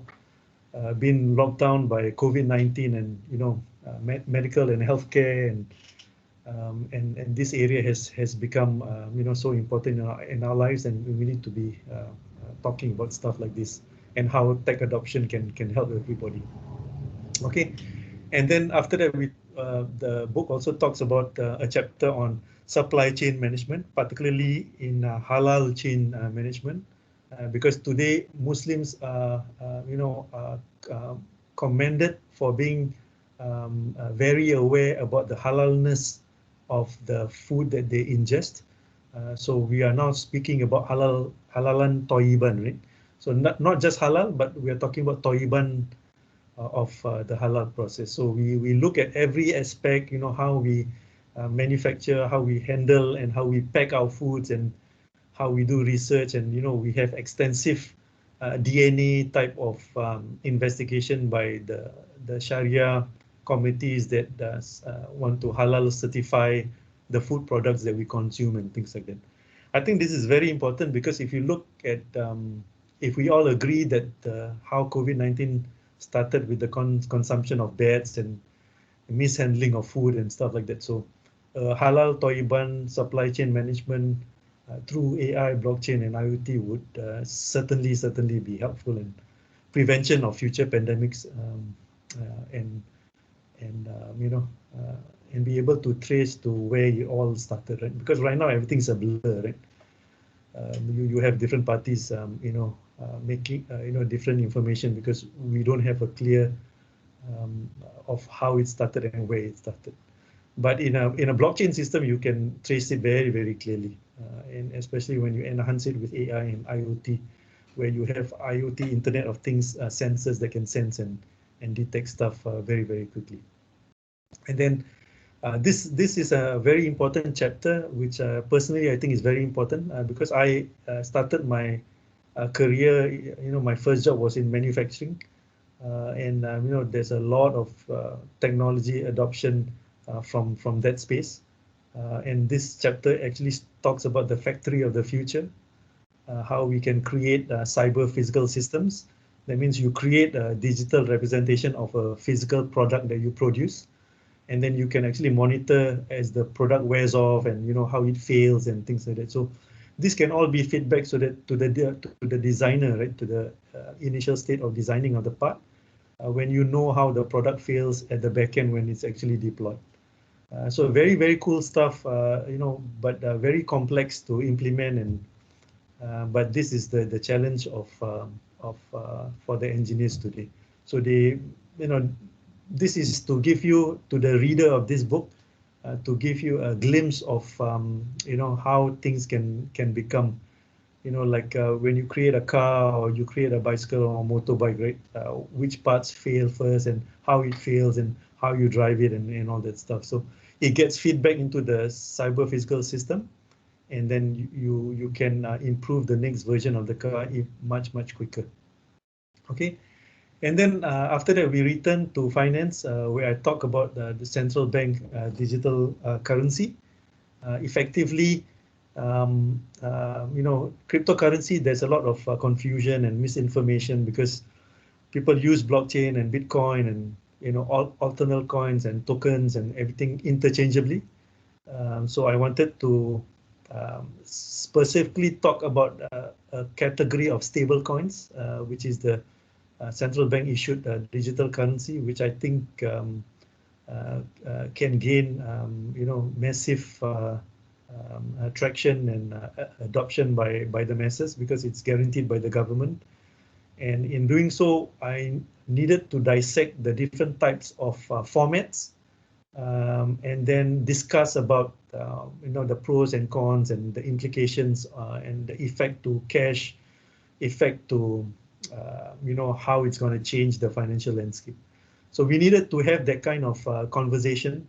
being locked down by COVID-19, and medical and healthcare, and this area has become so important in our lives, and we need to be talking about stuff like this and how tech adoption can help everybody. Okay, and then after that, the book also talks about a chapter on supply chain management, particularly in halal chain management, because today Muslims are commended for being very aware about the halalness of the food that they ingest. So we are now speaking about halalan toyiban, right? So not just halal, but we are talking about toyiban of the halal process. So we look at every aspect, how we manufacture, how we handle, and how we pack our foods, and how we do research, and we have extensive DNA type of investigation by the Sharia committees that want to halal certify the food products that we consume and things like that. I think this is very important because if you look at, if we all agree that how COVID-19 started with the consumption of bats and mishandling of food and stuff like that. So halal toyiban supply chain management through AI, blockchain, and IoT would certainly be helpful in prevention of future pandemics, and be able to trace to where you all started, right? Because right now everything's a blur, right? You have different parties, making different information because we don't have a clear of how it started and where it started. But in a blockchain system, you can trace it very clearly, and especially when you enhance it with AI and IoT, where you have IoT, Internet of Things sensors that can sense and detect stuff very quickly. And then this is a very important chapter, which personally I think is very important because I started my career. My first job was in manufacturing, and there's a lot of technology adoption from that space. And this chapter actually talks about the factory of the future, how we can create cyber physical systems. That means you create a digital representation of a physical product that you produce, and then you can actually monitor as the product wears off and how it fails and things like that. So this can all be feedback so that to the designer, right, to the initial state of designing of the part, when how the product fails at the back end when it's actually deployed. So very cool stuff, but very complex to implement, and but this is the challenge of for the engineers today. So they, this is to give you, to the reader of this book, to give you a glimpse of how things can become like when you create a car or you create a bicycle or a motorbike, right? Which parts fail first and how it fails and how you drive it and all that stuff. So it gets feedback into the cyber physical system, and then you can improve the next version of the car much quicker. Okay, and then after that we return to finance, where I talk about the central bank digital currency. Effectively, cryptocurrency, there's a lot of confusion and misinformation because people use blockchain and Bitcoin and alternate coins and tokens and everything interchangeably. So I wanted to specifically talk about a category of stable coins, which is the central bank issued digital currency, which I think can gain massive traction and adoption by the masses because it's guaranteed by the government. And in doing so, I needed to dissect the different types of formats, and then discuss about the pros and cons and the implications and the effect to cash, effect to how it's going to change the financial landscape. So we needed to have that kind of conversation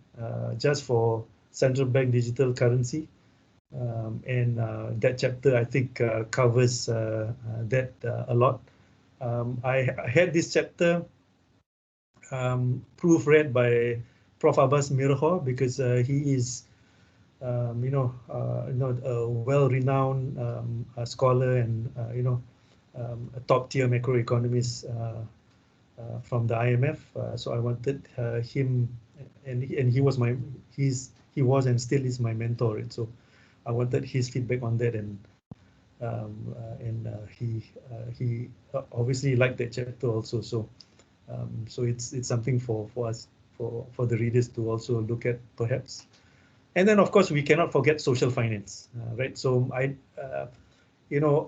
just for central bank digital currency. And that chapter, I think, covers that a lot. I had this chapter proofread by Prof. Abbas Mirho because he is, a well-renowned scholar and a top-tier macroeconomist from the IMF. So I wanted him, and he was he was and still is my mentor. Right? So I wanted his feedback on that, and he obviously liked that chapter also. So so it's something for us, for the readers to also look at perhaps. And then of course we cannot forget social finance, right? So I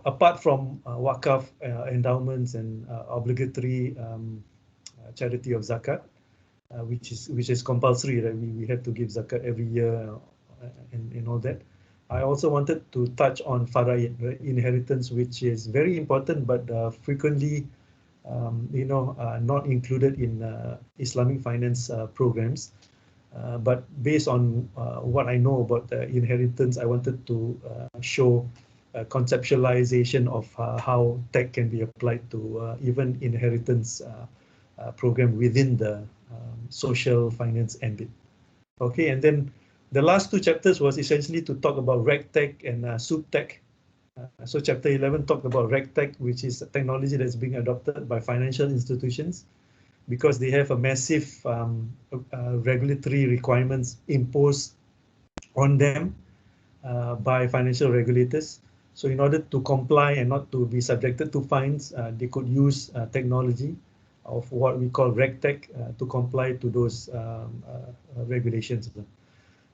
apart from wakaf endowments and obligatory charity of zakat, which is compulsory, right? We have to give zakat every year and all that. I also wanted to touch on faraid, right? Inheritance, which is very important, but frequently, not included in Islamic finance programs. But based on what I know about inheritance, I wanted to show conceptualization of how tech can be applied to even inheritance program within the social finance ambit. Okay, and then the last two chapters was essentially to talk about RegTech and SupTech. So chapter 11 talked about RegTech, which is technology that's being adopted by financial institutions because they have a massive regulatory requirements imposed on them by financial regulators. So in order to comply and not to be subjected to fines, they could use technology of what we call RegTech to comply to those regulations.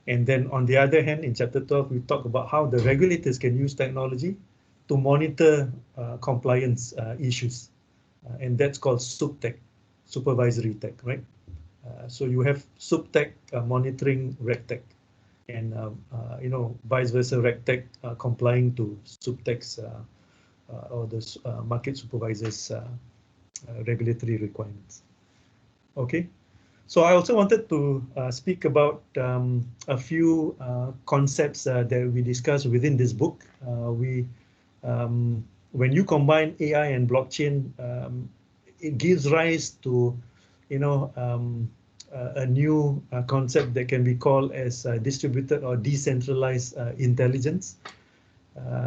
And then on the other hand, in chapter 12, we talk about how the regulators can use technology to monitor compliance issues. And that's called SupTech, supervisory tech, right? So you have SupTech monitoring RegTech, and vice versa, RegTech complying to SupTech's or the market supervisors' regulatory requirements. Okay. So I also wanted to speak about a few concepts that we discussed within this book. When you combine AI and blockchain, it gives rise to, a new concept that can be called as distributed or decentralized intelligence.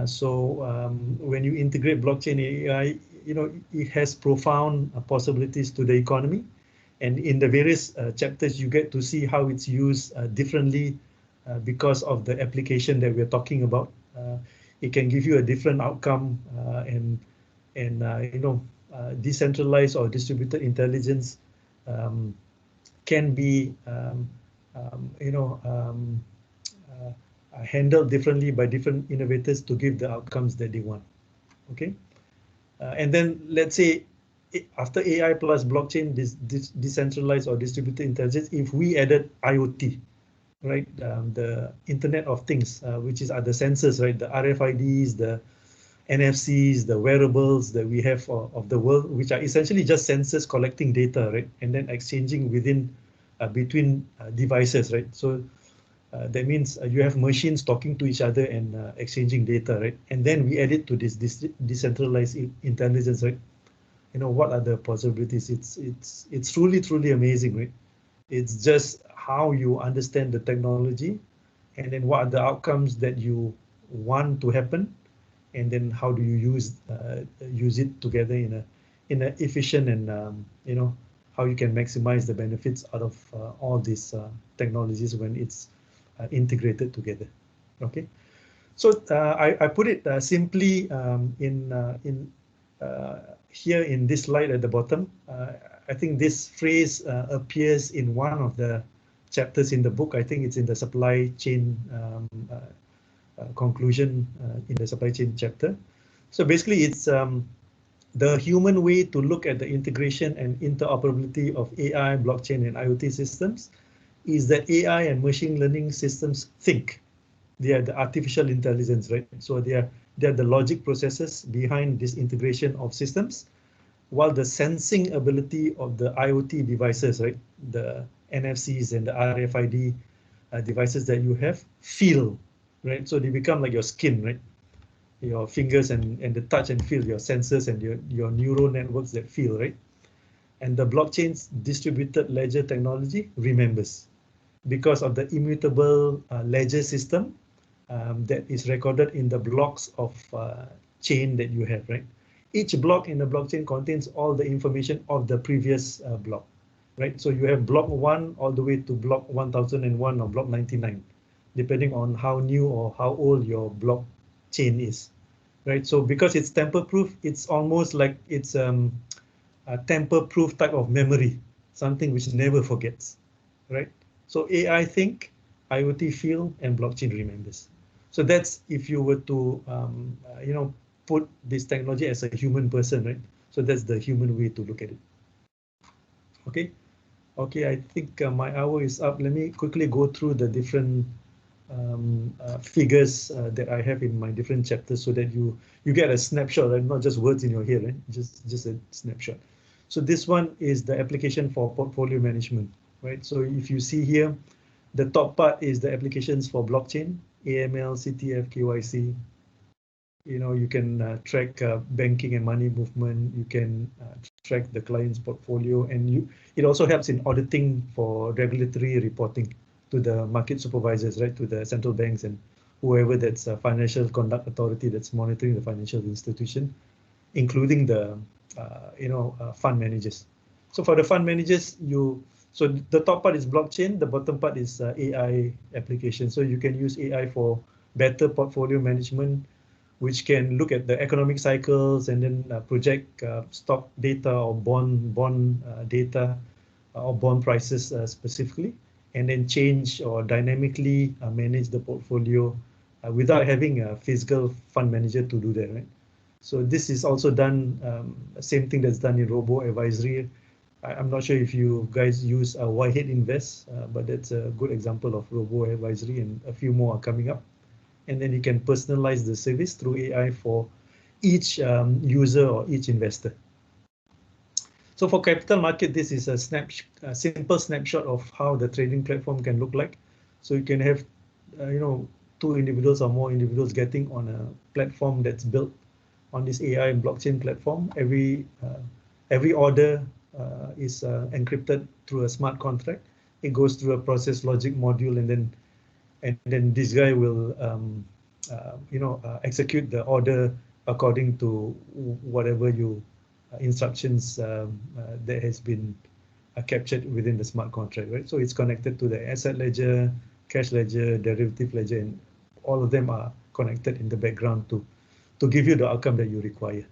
So when you integrate blockchain and AI, it has profound possibilities to the economy. And in the various chapters, you get to see how it's used differently because of the application that we're talking about. It can give you a different outcome, and decentralized or distributed intelligence can be handled differently by different innovators to give the outcomes that they want. Okay, and then let's say after AI plus blockchain, this decentralized or distributed intelligence, if we added IoT, right, the Internet of Things, which are the sensors, right, the RFIDs, the NFCs, the wearables that we have of the world, which are essentially just sensors collecting data, right, and then exchanging between devices, right? So that means you have machines talking to each other and exchanging data, right? And then we add it to this decentralized intelligence, right? You know, what are the possibilities? It's truly amazing, right? It's just how you understand the technology, and then what are the outcomes that you want to happen, and then how do you use it together in a efficient and how you can maximize the benefits out of all these technologies when it's integrated together. Okay, so I put it simply in here in this slide at the bottom. I think this phrase appears in one of the chapters in the book. I think it's in the supply chain conclusion in the supply chain chapter. So basically it's the human way to look at the integration and interoperability of AI, blockchain, and IoT systems is that AI and machine learning systems think. They are the artificial intelligence, right? So they are the logic processes behind this integration of systems, while the sensing ability of the IoT devices, right, the NFCs and the RFID devices that you have feel, right? So they become like your skin, right? Your fingers and the touch and feel, your sensors and your neural networks that feel, right? And the blockchain's distributed ledger technology remembers because of the immutable ledger system that is recorded in the blocks of chain that you have, right? Each block in the blockchain contains all the information of the previous block, right? So you have block 1 all the way to block 1001 or block 99, depending on how new or how old your blockchain is, right? So because it's tamper-proof, it's almost like it's a tamper-proof type of memory, something which never forgets, right? So AI think, IoT feel, and blockchain remembers. So that's if you were to, put this technology as a human person, right? So that's the human way to look at it. Okay, I think my hour is up. Let me quickly go through the different figures that I have in my different chapters so that you get a snapshot, right? Not just words in your head, right? Just a snapshot. So this one is the application for portfolio management, right? So if you see here, the top part is the applications for blockchain, AML, CTF, KYC. You know, you can track banking and money movement. You can track the client's portfolio, and it also helps in auditing for regulatory reporting to the market supervisors, right, to the central banks and whoever that's a financial conduct authority that's monitoring the financial institution, including the fund managers. So for the fund managers, so the top part is blockchain, the bottom part is AI application. So you can use AI for better portfolio management, which can look at the economic cycles and then project stock data or bond data or bond prices specifically, and then change or dynamically manage the portfolio without having a physical fund manager to do that, right? So this is also done, same thing that's done in robo-advisory. I'm not sure if you guys use Whitehead Invest, but that's a good example of robo-advisory, and a few more are coming up. And then you can personalize the service through AI for each user or each investor. So for capital market, this is a simple snapshot of how the trading platform can look like. So you can have, 2 individuals or more individuals getting on a platform that's built on this AI and blockchain platform. Every order is encrypted through a smart contract. It goes through a process logic module, and then this guy will execute the order according to whatever instructions that has been captured within the smart contract, right? So it's connected to the asset ledger, cash ledger, derivative ledger, and all of them are connected in the background to give you the outcome that you require.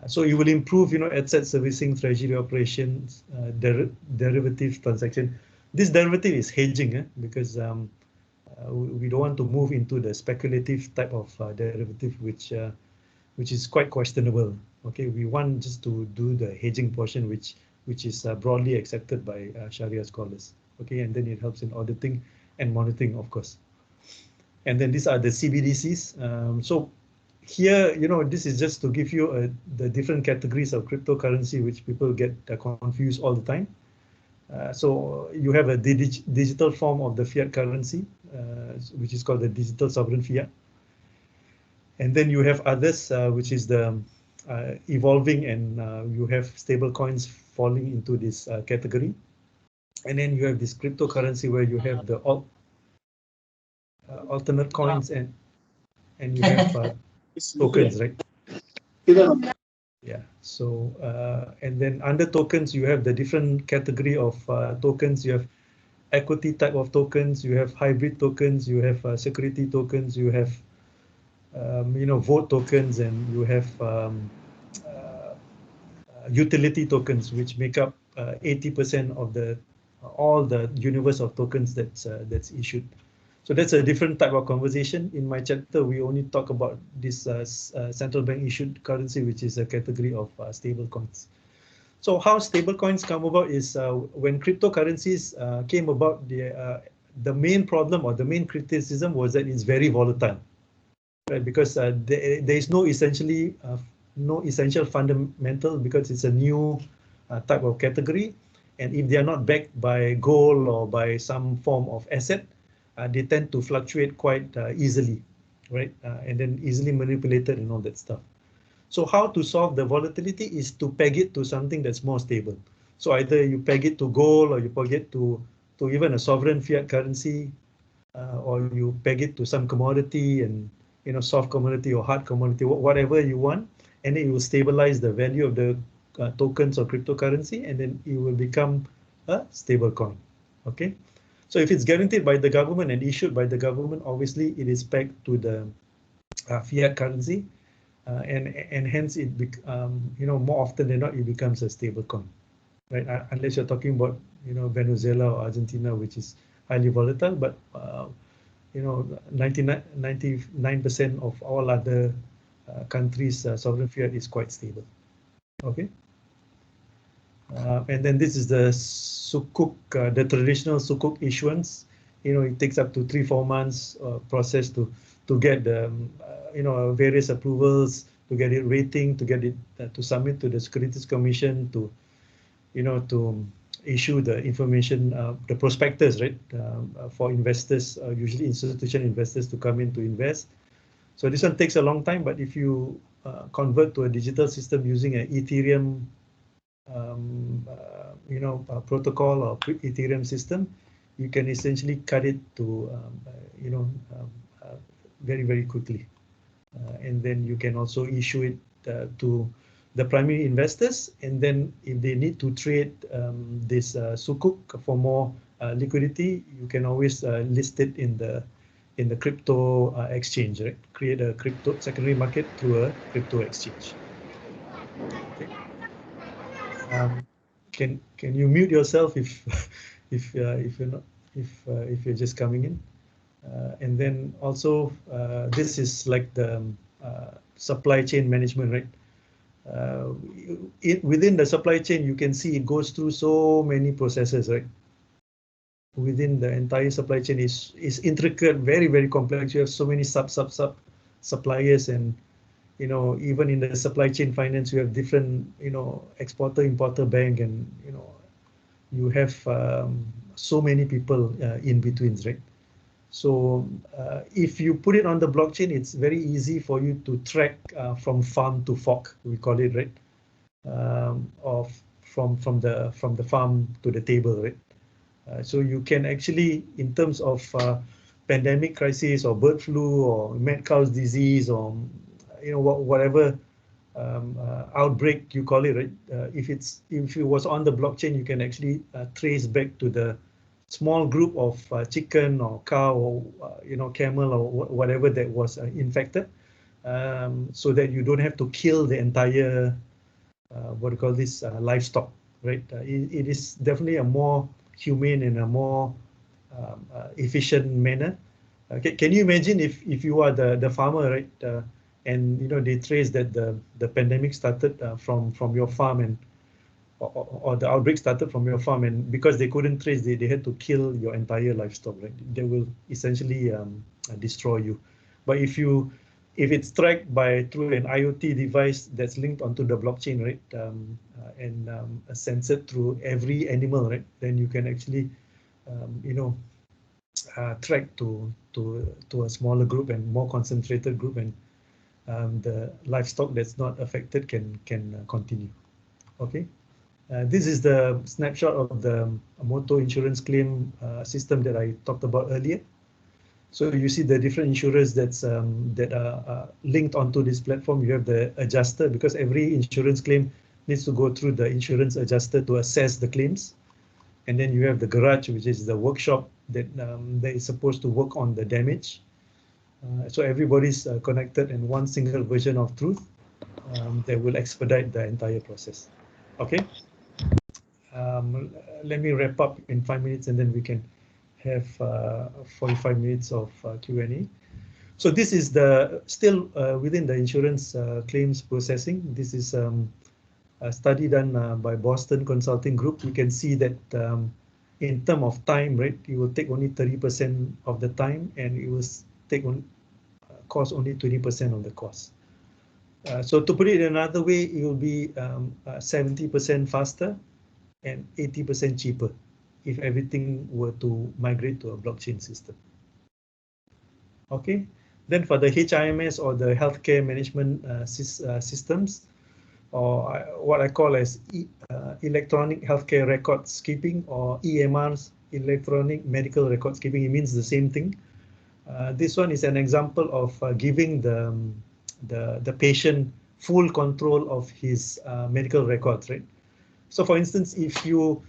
So you will improve, asset servicing, treasury operations, derivative transaction. This derivative is hedging, because we don't want to move into the speculative type of derivative, which is quite questionable. Okay, we want just to do the hedging portion, which is broadly accepted by Sharia scholars. Okay, and then it helps in auditing and monitoring, of course. And then these are the CBDCs. So here, this is just to give you the different categories of cryptocurrency which people get confused all the time. So you have a digital form of the fiat currency, which is called the digital sovereign fiat. And then you have others, which is the evolving, and you have stable coins falling into this category. And then you have this cryptocurrency where you have the alternate coins and you have tokens, right? Yeah. So and then under tokens, you have the different category of tokens. You have equity type of tokens, you have hybrid tokens, you have security tokens, you have vote tokens, and you have utility tokens, which make up 80% of all the universe of tokens that's issued. So that's a different type of conversation. In my chapter, we only talk about this central bank issued currency, which is a category of stable coins. So how stable coins come about is when cryptocurrencies came about, the main problem or the main criticism was that it's very volatile, right? Because there is no essential fundamental, because it's a new type of category, and if they are not backed by gold or by some form of asset, they tend to fluctuate quite easily, right? And then easily manipulated and all that stuff. So how to solve the volatility is to peg it to something that's more stable. So either you peg it to gold, or you peg it to even a sovereign fiat currency, or you peg it to some commodity, and soft commodity or hard commodity, whatever you want, and then it will stabilize the value of the tokens or cryptocurrency, and then it will become a stable coin. Okay. So if it's guaranteed by the government and issued by the government, obviously it is pegged to the fiat currency. And hence it more often than not, it becomes a stable coin, right? Unless you're talking about Venezuela or Argentina, which is highly volatile, but 99% of all other countries' sovereign fiat is quite stable. Okay. And then this is the sukuk, the traditional sukuk issuance. It takes up to 3-4 months process to get the various approvals, to get it rating, to get it to submit to the Securities Commission, to to issue the information, the prospectus, right, for investors, usually institutional investors, to come in to invest. So this one takes a long time, but if you convert to a digital system using an Ethereum protocol or Ethereum system, you can essentially cut it to very, very quickly, and then you can also issue it to the primary investors, and then if they need to trade this sukuk for more liquidity, you can always list it in the crypto exchange, right? Create a crypto secondary market through a crypto exchange. Okay. Can you mute yourself if you're not, if you're just coming in? And then also this is like the supply chain management, right? Within the supply chain, you can see it goes through so many processes, right? Within the entire supply chain is intricate, very, very complex. You have so many sub suppliers, and even in the supply chain finance, you have different exporter, importer, bank, and you have so many people in betweens, right? So if you put it on the blockchain, it's very easy for you to track from farm to fork, we call it, right? From the farm to the table, right? So you can actually, in terms of pandemic crisis or bird flu or mad cow's disease, or whatever outbreak you call it, right? If it was on the blockchain, you can actually trace back to the small group of chicken or cow or camel or whatever that was infected, so that you don't have to kill the entire what do you call this livestock, right? It is definitely a more humane and a more efficient manner. Can you imagine if you are the farmer, right? And they trace that the pandemic started from your farm, and or the outbreak started from your farm, and because they couldn't trace, they had to kill your entire livestock, right? They will essentially destroy you. But if you if it's tracked by through an IoT device that's linked onto the blockchain, right, and censored through every animal, right, then you can actually, track to a smaller group and more concentrated group, and the livestock that's not affected can continue. Okay, this is the snapshot of the motor insurance claim system that I talked about earlier. So you see the different insurers that are linked onto this platform. You have the adjuster, because every insurance claim needs to go through the insurance adjuster to assess the claims. And then you have the garage, which is the workshop that is supposed to work on the damage. So everybody's connected in one single version of truth that will expedite the entire process. Okay. Let me wrap up in 5 minutes, and then we can have 45 minutes of Q&A. So this is the still within the insurance claims processing. This is a study done by Boston Consulting Group. You can see that in terms of time, right, it will take only 30% of the time, and it will take on cost only 20% of the cost. So to put it another way, it will be 70% faster and 80% cheaper if everything were to migrate to a blockchain system. Okay, then for the HIMS, or the healthcare management systems, or what I call as electronic healthcare records keeping, or EMRs, electronic medical records keeping, it means the same thing. This one is an example of giving the patient full control of his medical records, right? So for instance, if you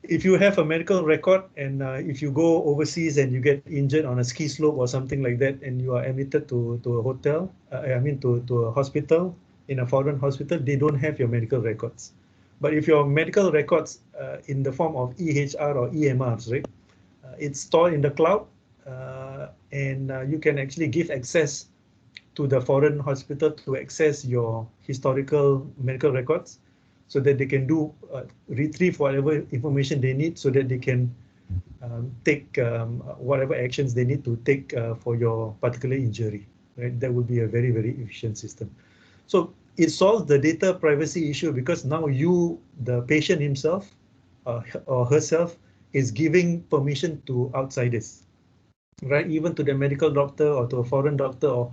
have a medical record, and if you go overseas and you get injured on a ski slope or something like that, and you are admitted to a hotel, to a hospital, in a foreign hospital, they don't have your medical records. But if your medical records in the form of EHR or EMRs, right, it's stored in the cloud, and you can actually give access to the foreign hospital to access your historical medical records, so that they can do retrieve whatever information they need, so that they can take whatever actions they need to take for your particular injury. Right, that would be a very, very efficient system. So it solves the data privacy issue, because now you, the patient himself or herself, is giving permission to outsiders, right? Even to the medical doctor, or to a foreign doctor, or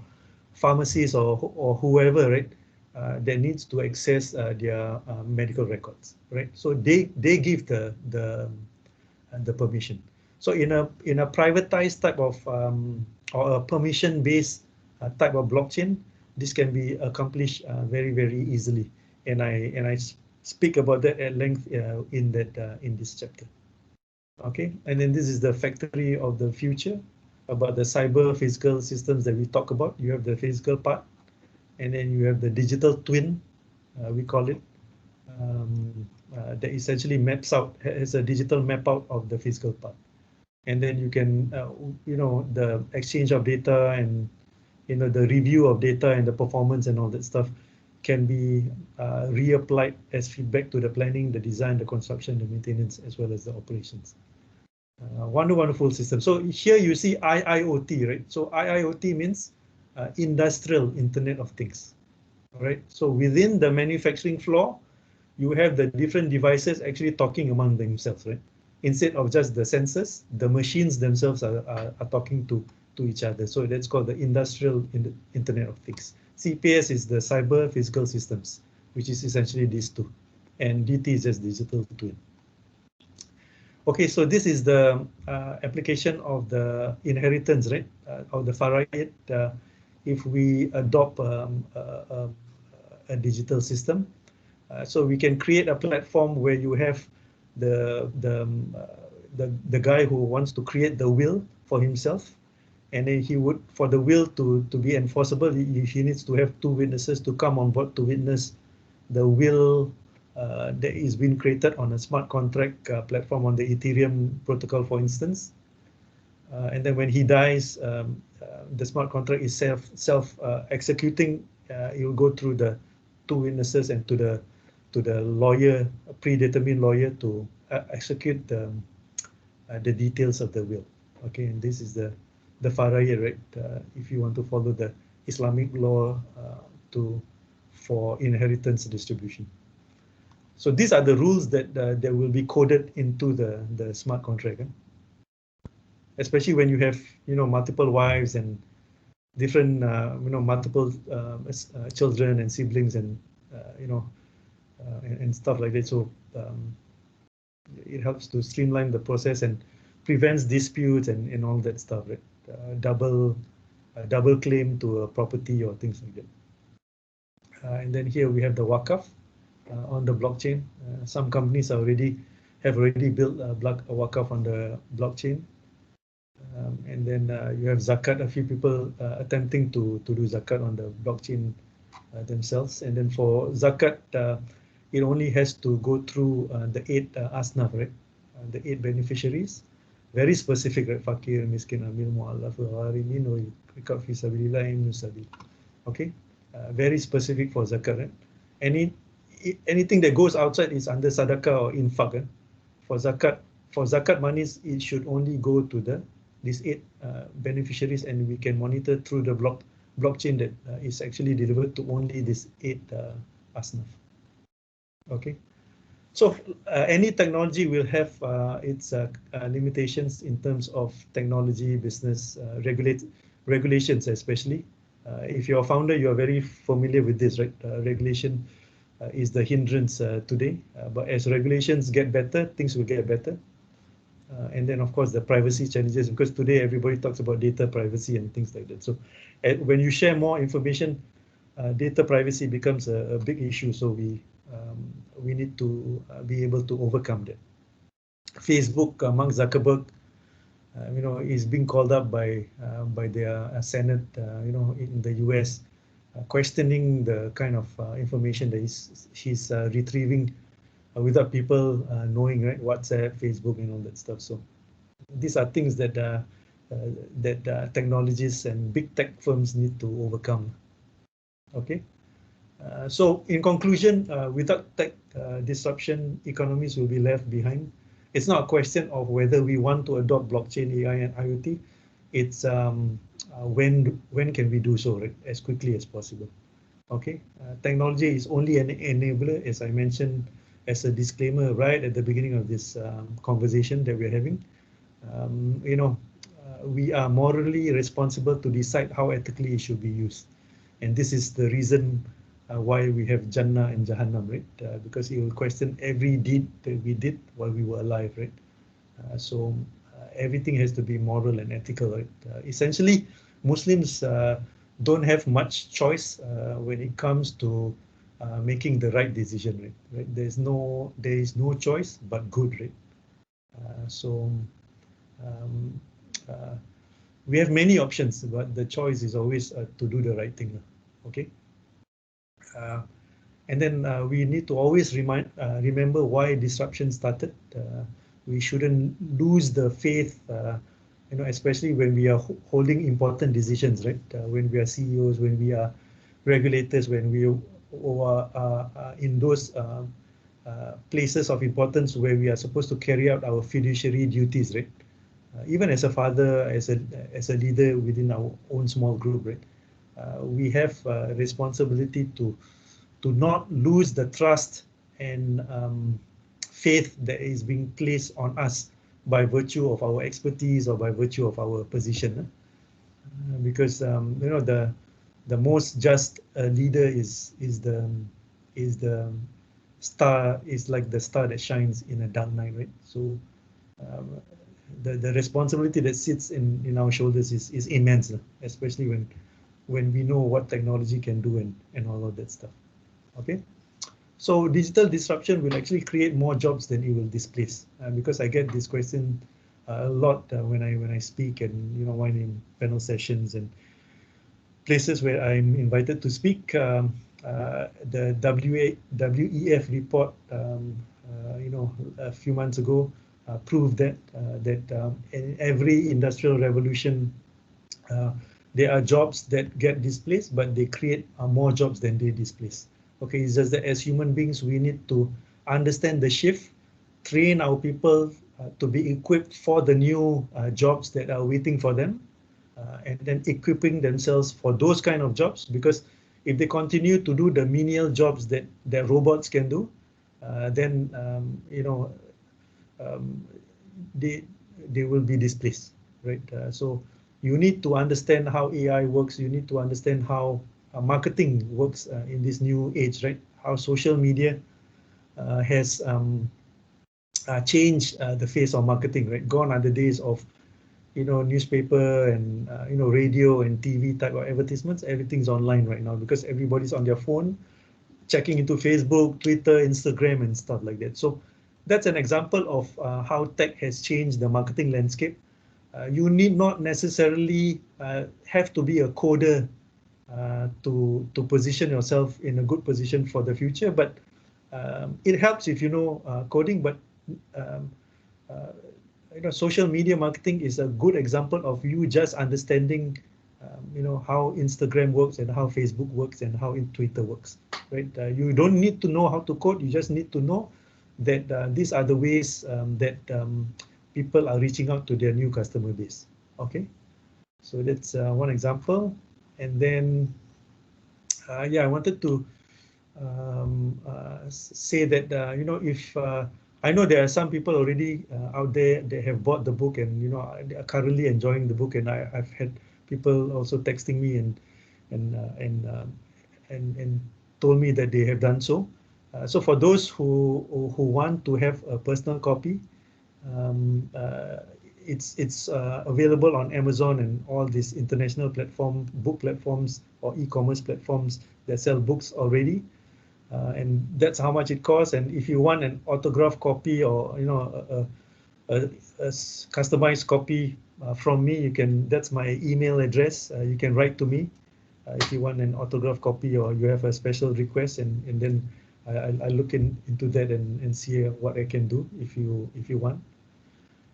pharmacist, or whoever, right? That needs to access their medical records, right? So they give the permission. So in a privatized type of or a permission-based type of blockchain, this can be accomplished very, very easily, and I speak about that at length in this chapter. Okay, and then this is the factory of the future, about the cyber physical systems that we talk about. You have the physical part, and then you have the digital twin, we call it, that essentially maps out, has a digital map out of the physical part. And then you can, the exchange of data, and the review of data, and the performance and all that stuff can be reapplied as feedback to the planning, the design, the construction, the maintenance, as well as the operations. Wonderful system. So here you see IIoT, right? So IIoT means Industrial Internet of Things, right? So within the manufacturing floor, you have the different devices actually talking among themselves, right? Instead of just the sensors, the machines themselves are talking to each other. So that's called the Industrial Internet of Things. CPS is the cyber physical systems, which is essentially these two, and DT is just digital twin. Okay, so this is the application of the inheritance, right, of the Farayid. If we adopt a digital system, so we can create a platform where you have the guy who wants to create the will for himself, and then he would, for the will to be enforceable, he needs to have two witnesses to come on board to witness the will that is being created on a smart contract platform on the Ethereum protocol, for instance. And then when he dies, the smart contract is self executing. It will go through the two witnesses and to the lawyer, a predetermined lawyer, to execute the details of the will. Okay, and this is the Farayid, right? If you want to follow the Islamic law for inheritance distribution. So these are the rules that will be coded into the smart contract. Especially when you have multiple wives and different multiple children and siblings and and stuff like that. So it helps to streamline the process and prevents disputes and all that stuff, right? Double claim to a property or things like that. And then here we have the wakaf on the blockchain. Some companies have already built a wakaf on the blockchain. And then you have zakat, a few people attempting to do zakat on the blockchain themselves. And then for zakat, it only has to go through the 8 asnaf, right? The 8 beneficiaries. Very specific, right? Fakir, miskin, amil, mu'allaf, gharimin, wa riqab fi sabilillah, ibn sabil. Okay, very specific for zakat, right? Anything that goes outside is under sadaqah or infaq. Right? For zakat monies, it should only go to these 8 beneficiaries, and we can monitor through the blockchain that is actually delivered to only these 8 asnaf. Okay, so any technology will have its limitations in terms of technology, business, regulations, especially. If you're a founder, you're very familiar with this, right? Regulation is the hindrance today, but as regulations get better, things will get better. And then, of course, the privacy challenges, because today everybody talks about data privacy and things like that. So when you share more information, data privacy becomes a big issue. So we need to be able to overcome that. Facebook, Mark Zuckerberg, is being called up by their Senate, in the US, questioning the kind of information that he's retrieving without people knowing, right? WhatsApp, Facebook, and all that stuff. So these are things that technologists and big tech firms need to overcome. Okay. So in conclusion, without tech disruption, economies will be left behind. It's not a question of whether we want to adopt blockchain, AI, and IoT. It's when can we do so, right? As quickly as possible. Okay. Technology is only an enabler, as I mentioned as a disclaimer right at the beginning of this conversation that we're having. We are morally responsible to decide how ethically it should be used. And this is the reason why we have Jannah and Jahannam, right? Because it will question every deed that we did while we were alive, right? So everything has to be moral and ethical, right? Essentially, Muslims don't have much choice when it comes to making the right decision, right? There is no choice but good, right? We have many options, but the choice is always to do the right thing, okay? And then we need to always remember why disruption started. We shouldn't lose the faith, especially when we are holding important decisions, right? When we are CEOs, when we are regulators, when we are in those places of importance where we are supposed to carry out our fiduciary duties, right? Even as a father, as a leader within our own small group, right? We have a responsibility to not lose the trust and faith that is being placed on us by virtue of our expertise or by virtue of our position, because the most just leader is the star, is like the star that shines in a dark night, right? So the responsibility that sits in our shoulders is immense, especially when we know what technology can do and all of that stuff. Okay, so digital disruption will actually create more jobs than it will displace, because I get this question a lot when I speak and when in panel sessions and places where I'm invited to speak. The WEF report, a few months ago, proved that in every industrial revolution, there are jobs that get displaced, but they create more jobs than they displace. Okay, it's just that as human beings, we need to understand the shift, train our people to be equipped for the new jobs that are waiting for them, and then equipping themselves for those kind of jobs, because if they continue to do the menial jobs that robots can do, then they will be displaced, right? So you need to understand how AI works. You need to understand how marketing works in this new age, right? How social media has changed the face of marketing, right? Gone are the days of newspaper and radio and TV type of advertisements. Everything's online right now because everybody's on their phone, checking into Facebook, Twitter, Instagram, and stuff like that. So that's an example of how tech has changed the marketing landscape. You need not necessarily have to be a coder to position yourself in a good position for the future, but it helps if you know coding. But um, social media marketing is a good example of you just understanding how Instagram works and how Facebook works and how Twitter works, right? You don't need to know how to code. You just need to know that these are the ways that people are reaching out to their new customer base. Okay, so that's one example. And then yeah, I wanted to say that if I know there are some people already out there that have bought the book and are currently enjoying the book, and I've had people also texting me and told me that they have done so. So for those who want to have a personal copy, it's available on Amazon and all these international book platforms or e-commerce platforms that sell books already. And that's how much it costs. And if you want an autographed copy or a customized copy from me, that's my email address. You can write to me if you want an autographed copy or you have a special request, and then I look into that and see what I can do if you want.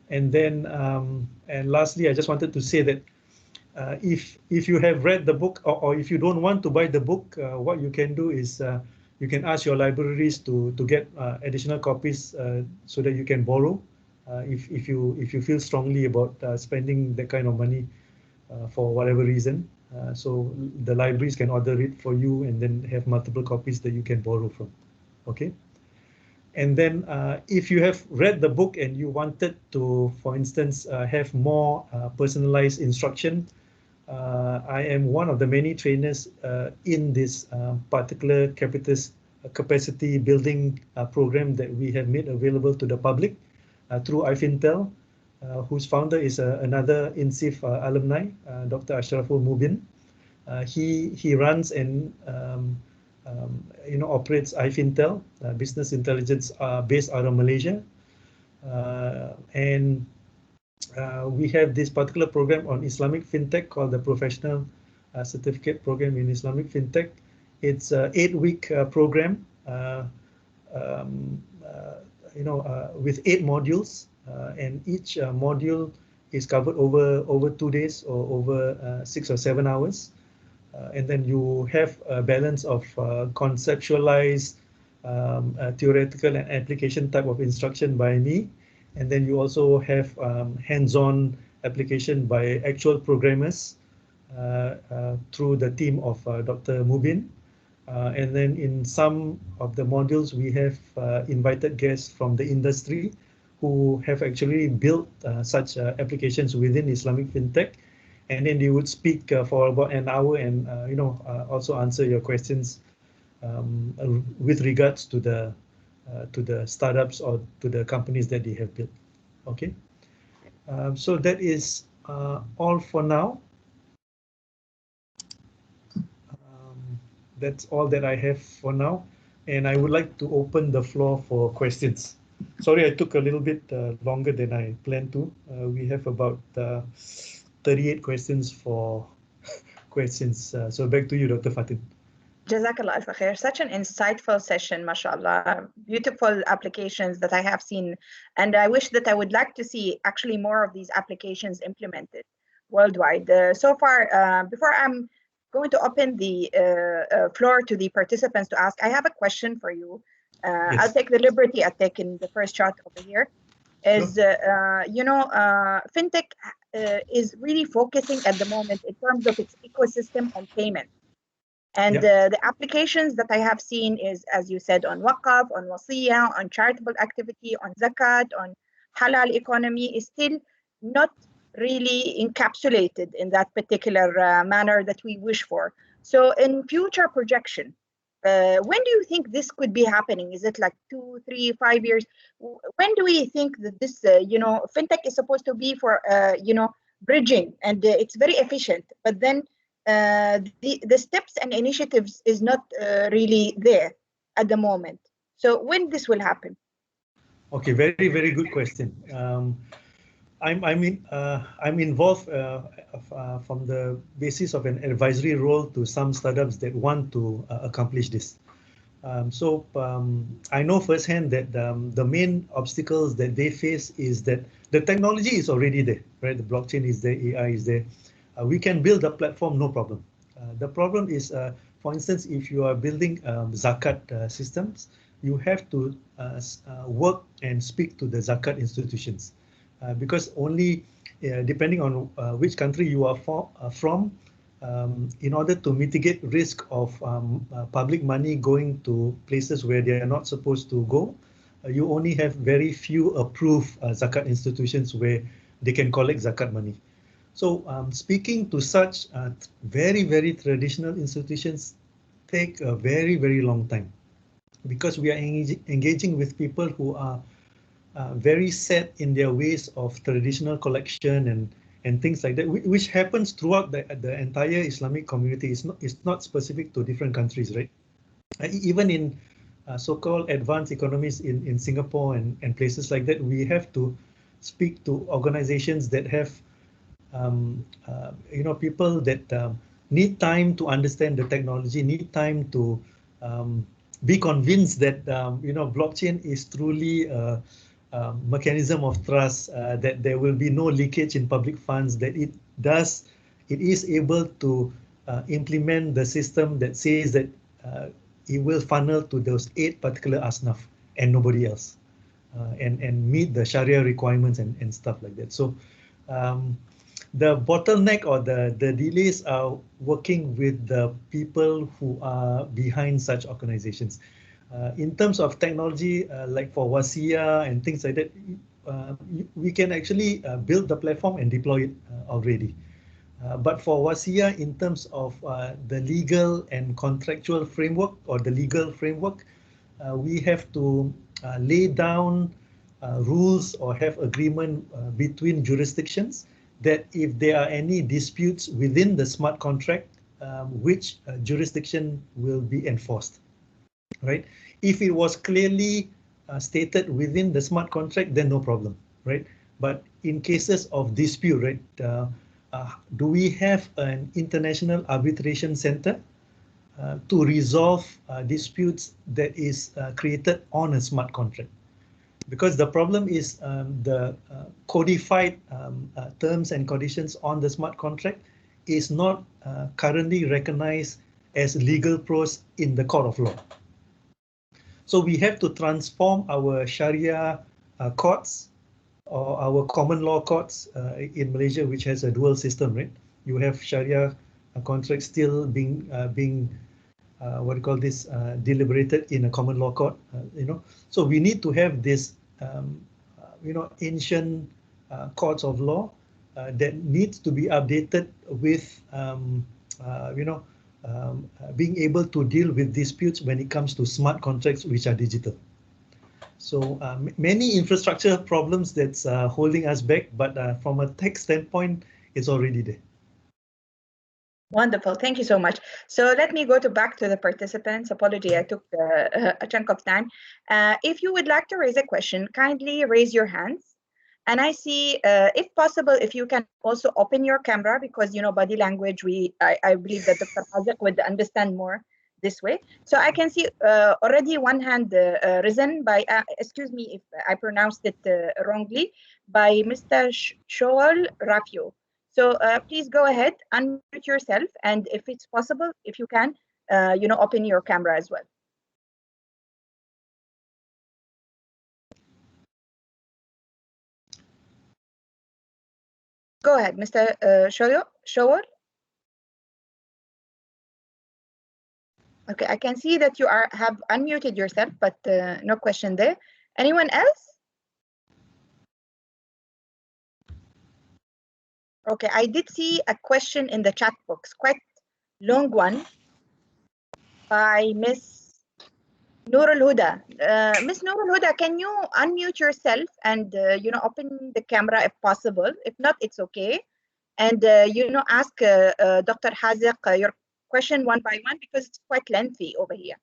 And then and lastly, I just wanted to say that if you have read the book, or if you don't want to buy the book, what you can do is you can ask your libraries to get additional copies so that you can borrow if you feel strongly about spending that kind of money for whatever reason. So the libraries can order it for you and then have multiple copies that you can borrow from. Okay. And then if you have read the book and you wanted to, for instance, have more personalized instruction, I am one of the many trainers in this particular capacity building program that we have made available to the public through IFintel, whose founder is another INCEIF alumni, Dr. Ashraful Mubin. He runs and operates IFintel, business intelligence based out of Malaysia, and we have this particular program on Islamic Fintech called the Professional Certificate Program in Islamic Fintech. It's an 8-week program, with 8 modules, and each module is covered over 2 days or over 6 or 7 hours. And then you have a balance of conceptualized, theoretical and application type of instruction by me. And then you also have hands-on application by actual programmers through the team of Dr. Mubin. And then in some of the modules, we have invited guests from the industry who have actually built such applications within Islamic Fintech. And then they would speak for about an hour and also answer your questions with regards to the startups or to the companies that they have built. Okay, so that is all for now. That's all that I have for now, and I would like to open the floor for questions. Sorry, I took a little bit longer than I planned to. We have about 38 questions for questions. So back to you, Dr. Fatin. Jazakallah alf khair. Such an insightful session, mashallah. Beautiful applications that I have seen. And I wish that I would like to see actually more of these applications implemented worldwide. So far, before I'm going to open the floor to the participants to ask, I have a question for you. Yes. I'll take the liberty of taking the first shot over here. Is, sure. Fintech is really focusing at the moment in terms of its ecosystem on payment. And the applications that I have seen is, as you said, on waqaf, on wasiyah, on charitable activity, on zakat, on halal economy, is still not really encapsulated in that particular manner that we wish for. So in future projection, when do you think this could be happening? Is it like 2, 3, 5 years? When do we think that this, fintech is supposed to be for, bridging, and it's very efficient, but then the steps and initiatives is not really there at the moment. So when this will happen? Okay, very, very good question. I'm involved from the basis of an advisory role to some startups that want to accomplish this. I know firsthand that the main obstacles that they face is that the technology is already there, right? The blockchain is there, AI is there. We can build a platform, no problem. The problem is, for instance, if you are building zakat systems, you have to work and speak to the zakat institutions. Because only depending on which country you are from, in order to mitigate risk of public money going to places where they are not supposed to go, you only have very few approved zakat institutions where they can collect zakat money. So speaking to such very, very traditional institutions take a very, very long time, because we are engaging with people who are very set in their ways of traditional collection and things like that, which happens throughout the entire Islamic community. It's not specific to different countries, right? Even in so-called advanced economies in Singapore and places like that, we have to speak to organizations that have people that need time to understand the technology, need time to be convinced that blockchain is truly a mechanism of trust, that there will be no leakage in public funds, that it is able to implement the system that says that it will funnel to those 8 particular asnaf and nobody else, and meet the Sharia requirements and stuff like that. So the bottleneck or the delays are working with the people who are behind such organizations. In terms of technology, like for Wasiyah and things like that, we can actually build the platform and deploy it already. But for Wasiyah, in terms of the legal and contractual framework or the legal framework, we have to lay down rules or have agreement between jurisdictions that if there are any disputes within the smart contract, which jurisdiction will be enforced, right? If it was clearly stated within the smart contract, then no problem, right? But in cases of dispute, right, do we have an international arbitration center to resolve disputes that is created on a smart contract? Because the problem is the codified terms and conditions on the smart contract is not currently recognized as legal pros in the court of law. So we have to transform our Sharia courts or our common law courts in Malaysia, which has a dual system, right? You have Sharia contracts still being deliberated in a common law court, So we need to have this, ancient courts of law that needs to be updated with, being able to deal with disputes when it comes to smart contracts which are digital. So many infrastructure problems that's holding us back, but from a tech standpoint, it's already there. Wonderful. Thank you so much. So let me go back to the participants. Apology, I took a chunk of time. If you would like to raise a question, kindly raise your hands. And I see, if possible, if you can also open your camera, because, body language, I believe that Dr. Hazak would understand more this way. So I can see already one hand risen by, excuse me if I pronounced it wrongly, by Mr. Shoal Rafio. So please go ahead, unmute yourself, and if it's possible, if you can, open your camera as well. Go ahead, Mr. Showal. Okay, I can see that you have unmuted yourself, but no question there. Anyone else? Okay, I did see a question in the chat box, quite long one, by Miss Noor al-Huda. Miss Noor al-Huda, can you unmute yourself and open the camera if possible? If not, it's okay. And ask Dr. Haziq your question one by one, because it's quite lengthy over here.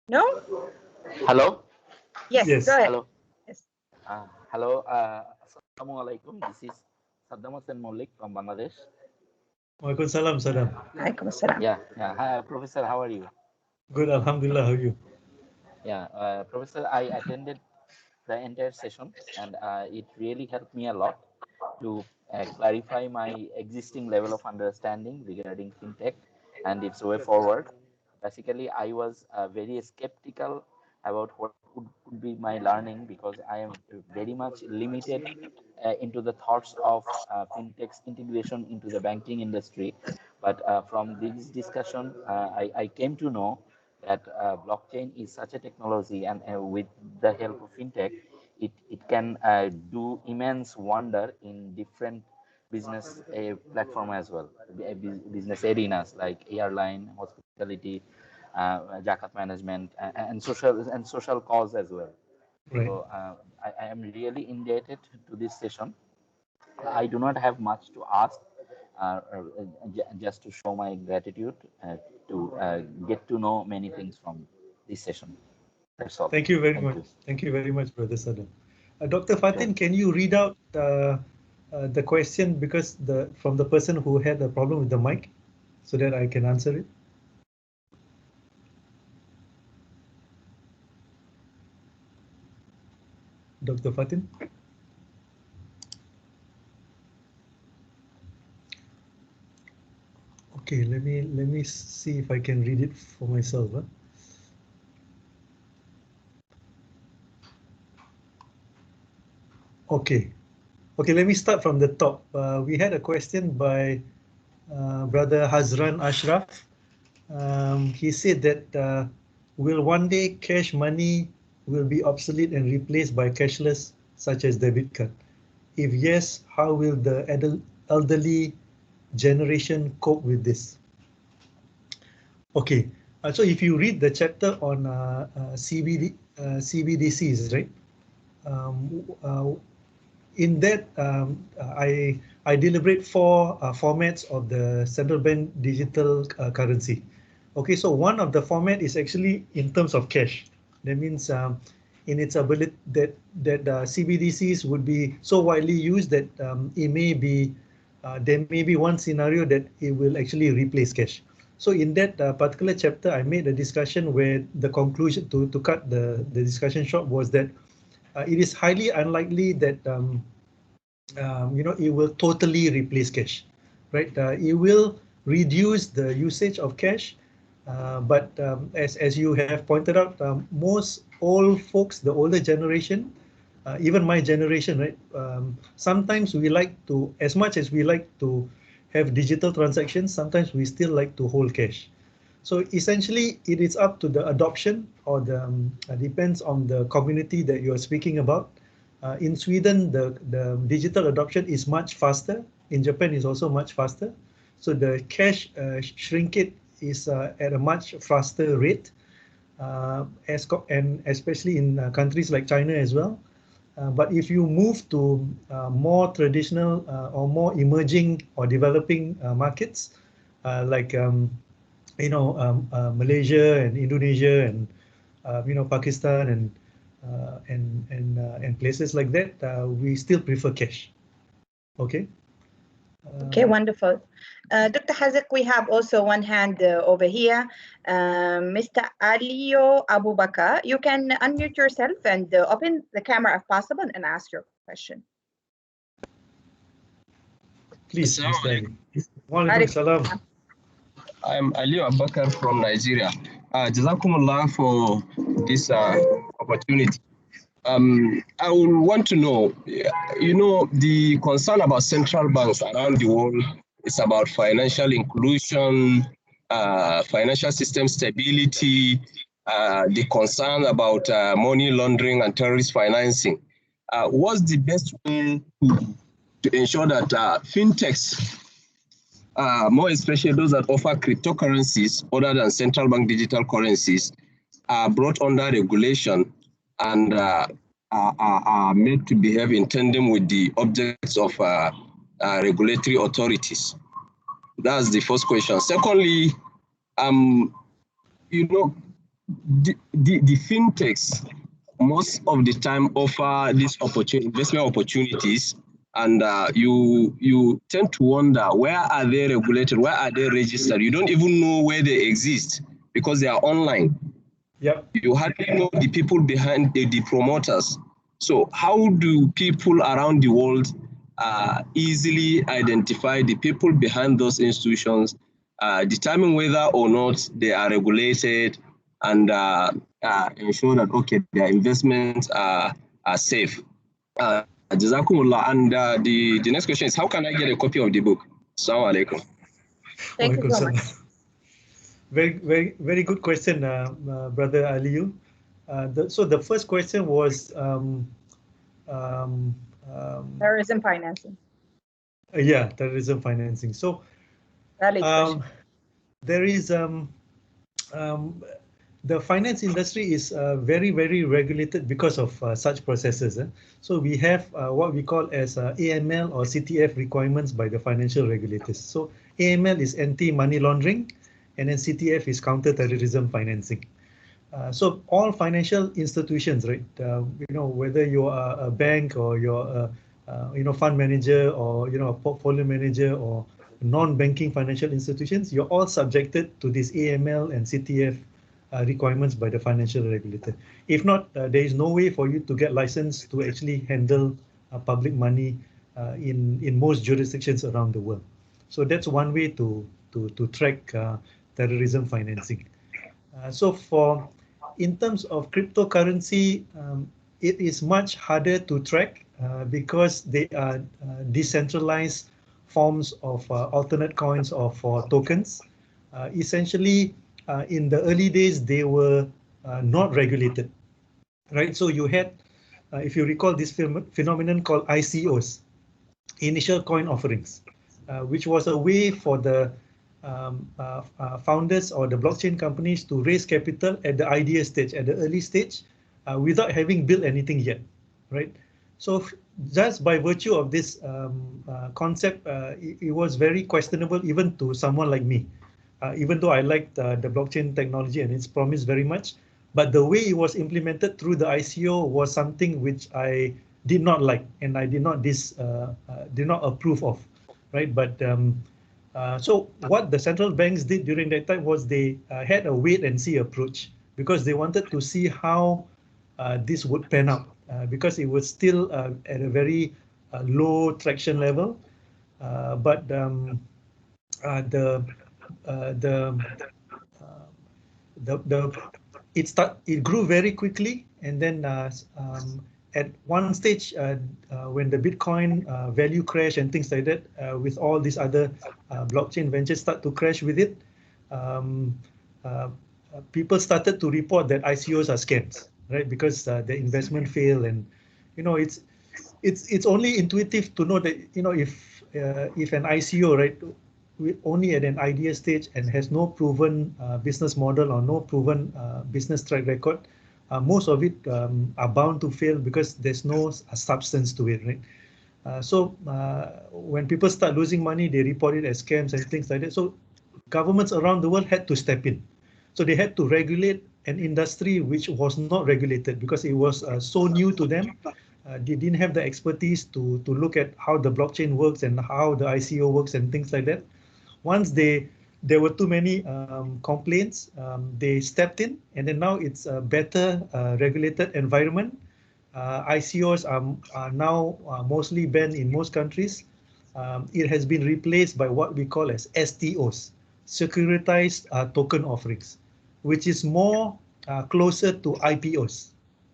No? Hello? Yes, go ahead. Hello. Yes. Hello. Assalamualaikum. This is Saddam Hussain Malik from Bangladesh. Waalaikumsalam, Saddam. Waalaikumsalam. Yeah. Hi, Professor, how are you? Good, Alhamdulillah. How are you? Yeah, Professor, I attended the entire session, and it really helped me a lot to clarify my existing level of understanding regarding fintech and its way forward. Basically, I was very skeptical about what would be my learning, because I am very much limited into the thoughts of fintech's integration into the banking industry. But from this discussion, I came to know that blockchain is such a technology, and with the help of fintech, it can do immense wonder in different business platform as well, business arenas like airline, hospitality, zakat management, and social cause as well. Right. So I am really indebted to this session. I do not have much to ask, just to show my gratitude to get to know many things from this session. That's all. Thank you very much. Thank you very much, Brother Saddam. Dr. Fatin, Sure. can you read out the question, because from the person who had a problem with the mic, so that I can answer it? Dr. Fatin? Okay, let me see if I can read it for myself. Okay, let me start from the top. We had a question by Brother Hazran Ashraf. He said that will one day cash money will be obsolete and replaced by cashless, such as debit card? If yes, how will the elderly generation cope with this? Okay, so if you read the chapter on CBDCs, right? In that, I deliberate four formats of the central bank digital currency. Okay, so one of the format is actually in terms of cash. That means in its ability that CBDCs would be so widely used that it may be there may be one scenario that it will actually replace cash. So in that particular chapter, I made a discussion where the conclusion, to cut the discussion short, was that it is highly unlikely that it will totally replace cash, right? It will reduce the usage of cash, but as you have pointed out, most old folks, the older generation, even my generation, right? Sometimes we like to, as much as we like to have digital transactions, sometimes we still like to hold cash. So essentially, it is up to the adoption, or the depends on the community that you are speaking about. In Sweden, the digital adoption is much faster. In Japan, is also much faster. So the cash shrinkage is at a much faster rate, and especially in countries like China as well. But if you move to more traditional or more emerging or developing markets, like Malaysia and Indonesia and Pakistan and places like that, we still prefer cash. Okay. Okay, wonderful. Dr. Haziq, we have also one hand over here. Mr. Aliyo Abu Bakar, you can unmute yourself and open the camera if possible and ask your question. Please, Mr. Ali. Walaikum salam. I'm Aliyo Abu Bakar from Nigeria. Jazakumullah for this opportunity. I would want to know, the concern about central banks around the world is about financial inclusion, financial system stability, the concern about money laundering and terrorist financing. What's the best way to ensure that fintechs, more especially those that offer cryptocurrencies other than central bank digital currencies, are brought under regulation and are made to behave in tandem with the objects of regulatory authorities? That's the first question. Secondly, the fintechs most of the time offer these investment opportunities, and you tend to wonder, where are they regulated? Where are they registered? You don't even know where they exist because they are online. Yep. You hardly know the people behind the promoters. So how do people around the world easily identify the people behind those institutions, determine whether or not they are regulated, and ensure that, okay, their investments are safe? Jazakumullah. And the next question is, how can I get a copy of the book? Assalamu alaikum. Thank you so much. Very good question, Brother Aliyu. So the first question was terrorism financing. Yeah, terrorism financing. So there is the finance industry is very regulated because of such processes. So we have what we call as AML or CTF requirements by the financial regulators. So AML is anti-money laundering, and then CTF is counter-terrorism financing. So all financial institutions, right? Whether you are a bank or you're a fund manager, or a portfolio manager, or non-banking financial institutions, you're all subjected to this AML and CTF requirements by the financial regulator. If not, there is no way for you to get licensed to actually handle public money in most jurisdictions around the world. So that's one way to track terrorism financing. So in terms of cryptocurrency, it is much harder to track because they are decentralized forms of alternate coins or for tokens. Essentially, in the early days, they were not regulated, right? So you had, if you recall, this phenomenon called ICOs, initial coin offerings, which was a way for the founders or the blockchain companies to raise capital at the idea stage, at the early stage, without having built anything yet, right? So just by virtue of this concept, it was very questionable even to someone like me. Even though I liked the blockchain technology and its promise very much, but the way it was implemented through the ICO was something which I did not like, and I did not approve of, right? But so what the central banks did during that time was they had a wait and see approach, because they wanted to see how this would pan out, because it was still at a very low traction level, but it grew very quickly, and then at one stage when the Bitcoin value crash and things like that, with all these other blockchain ventures start to crash with it, people started to report that ICOs are scams, right? Because the investment failed, and it's only intuitive to know that if an ICO, right, only at an idea stage and has no proven business model or no proven business track record, most of it are bound to fail because there's no substance to it, right? So when people start losing money, they report it as scams and things like that. So governments around the world had to step in. So they had to regulate an industry which was not regulated because it was so new to them. They didn't have the expertise to look at how the blockchain works and how the ICO works and things like that. Once there were too many complaints, they stepped in, and then now it's a better regulated environment. ICOs are now mostly banned in most countries. It has been replaced by what we call as STOs, securitized token offerings. which is more closer to IPOs,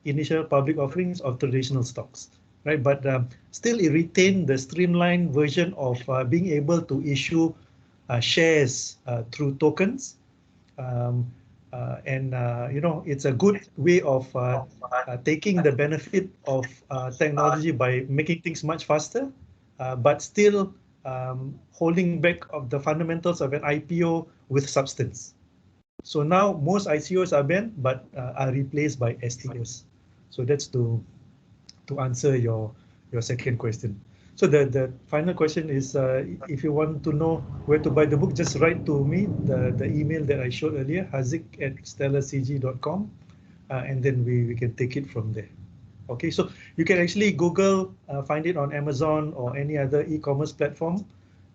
initial public offerings of traditional stocks, right? But still it retained the streamlined version of being able to issue shares through tokens. It's a good way of taking the benefit of technology by making things much faster, but still holding back of the fundamentals of an IPO with substance. So now most ICOs are banned, but are replaced by STOs. So that's to answer your second question. So the final question is, if you want to know where to buy the book, just write to me, the email that I showed earlier, haziq@stellacg.com, and then we can take it from there. Okay, so you can actually Google, find it on Amazon or any other e-commerce platform.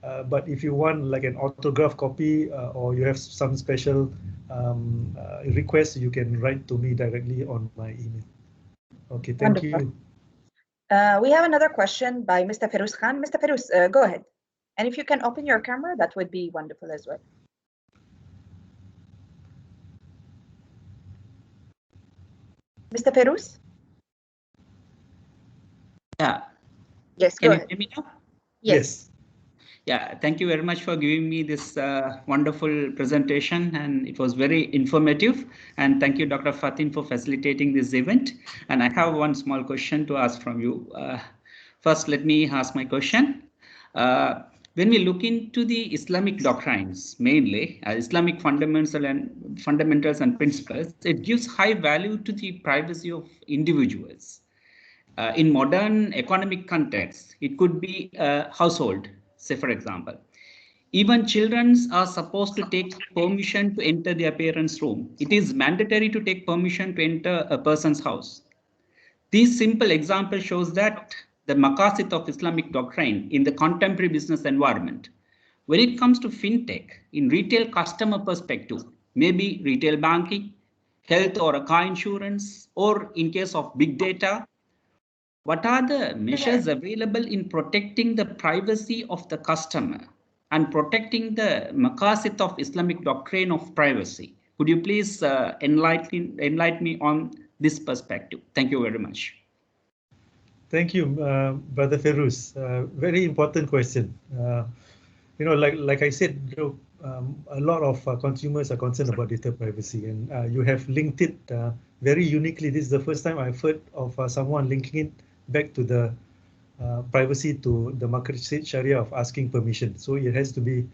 But if you want like an autograph copy or you have some special request, you can write to me directly on my email. Okay, thank you. We have another question by Mr. Ferouz Khan. Mr. Ferouz, go ahead. And if you can open your camera, that would be wonderful as well. Mr. Ferouz? Yeah. Yes, go ahead. Can you hear me now? Yes. Yeah, thank you very much for giving me this wonderful presentation, and it was very informative. And thank you, Dr. Fatin, for facilitating this event. And I have one small question to ask from you. First, let me ask my question. When we look into the Islamic doctrines, mainly Islamic fundamentals and principles, it gives high value to the privacy of individuals. In modern economic contexts, it could be a household, say for example. Even children are supposed to take permission to enter their parents' room. It is mandatory to take permission to enter a person's house. This simple example shows that the maqasid of Islamic doctrine in the contemporary business environment. When it comes to fintech, in retail customer perspective, maybe retail banking, health or a car insurance, or in case of big data, what are the measures available in protecting the privacy of the customer and protecting the maqasid of Islamic doctrine of privacy? Could you please enlighten me on this perspective? Thank you very much. Thank you, Brother Ferouz. Very important question. Like I said, a lot of consumers are concerned about data privacy, and you have linked it very uniquely. This is the first time I've heard of someone linking it back to the privacy to the Maqasid Sharia of asking permission. So it has to be,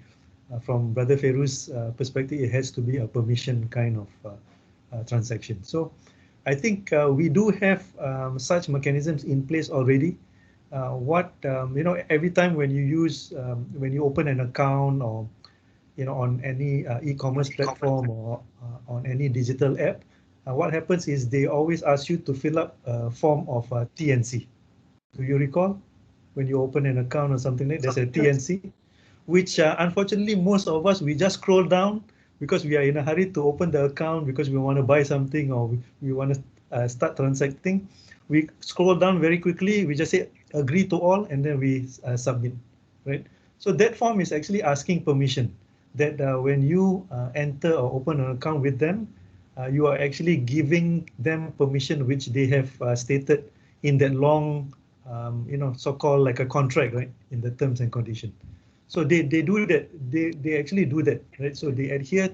from Brother Ferouz's perspective, it has to be a permission kind of transaction. So I think we do have such mechanisms in place already. Every time when you open an account, or on any e-commerce platform or on any digital app, what happens is they always ask you to fill up a form of TNC. Do you recall when you open an account or something like that, there's a TNC, which unfortunately most of us, we just scroll down because we are in a hurry to open the account because we want to buy something, or we want to start transacting. We scroll down very quickly, we just say agree to all, and then we submit, right? So that form is actually asking permission that when you enter or open an account with them, you are actually giving them permission which they have stated in that long, so-called like a contract, right, in the terms and conditions. So they do that, they actually do that, right? So they adhere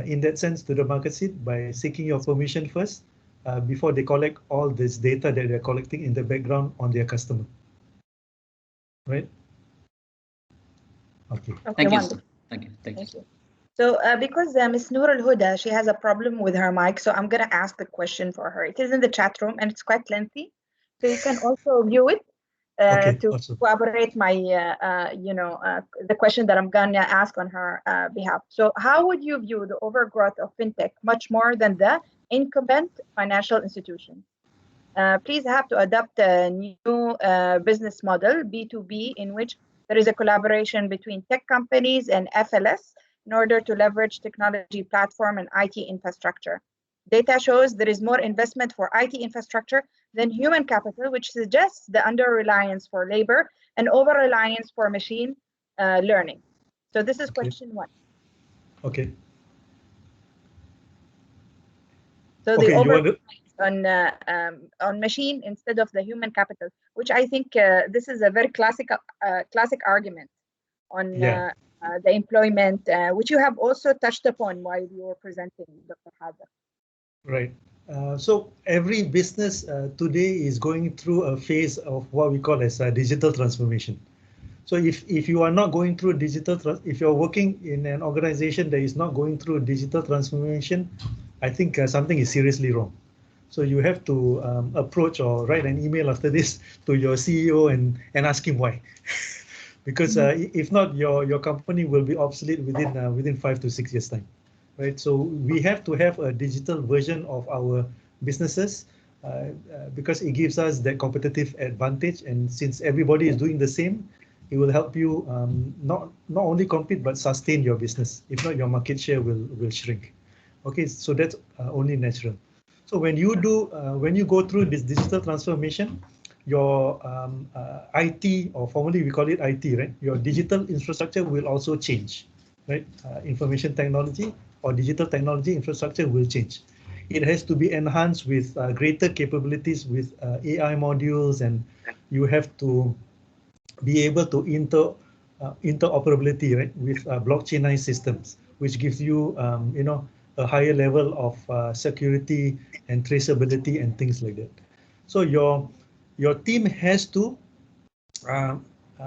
in that sense to the maqasid by seeking your permission first before they collect all this data that they're collecting in the background on their customer, right? Okay. Thank you, sir. Thank you. So because Ms. Noor Al-Huda, she has a problem with her mic, so I'm going to ask the question for her. It is in the chat room and it's quite lengthy, so you can also view it to awesome. corroborate my, the question that I'm going to ask on her behalf. So how would you view the overgrowth of fintech much more than the incumbent financial institution? Please have to adopt a new business model, B2B, in which there is a collaboration between tech companies and FLS in order to leverage technology platform and IT infrastructure. Data shows there is more investment for IT infrastructure than human capital, which suggests the under-reliance for labor and over-reliance for machine learning. So this is question one. Okay. So Okay, they over on machine instead of the human capital, which I think this is a very classic argument on the employment, which you have also touched upon while you were presenting, Dr. Hada. Right. So every business today is going through a phase of what we call as a digital transformation. So if you are not going through if you're working in an organization that is not going through digital transformation, I think something is seriously wrong. So you have to approach or write an email after this to your CEO and ask him why. Because if not, your company will be obsolete within 5 to 6 years time. Right, so we have to have a digital version of our businesses because it gives us that competitive advantage. And since everybody is doing the same, it will help you not only compete but sustain your business. If not, your market share will shrink. Okay, so that's only natural. So when you go through this digital transformation, your IT, or formerly we call it IT, right? Your digital infrastructure will also change, right? Information technology or digital technology infrastructure will change. It has to be enhanced with greater capabilities with AI modules, and you have to be able to interoperability, right, with blockchainized systems, which gives you, a higher level of security and traceability and things like that. So your team has to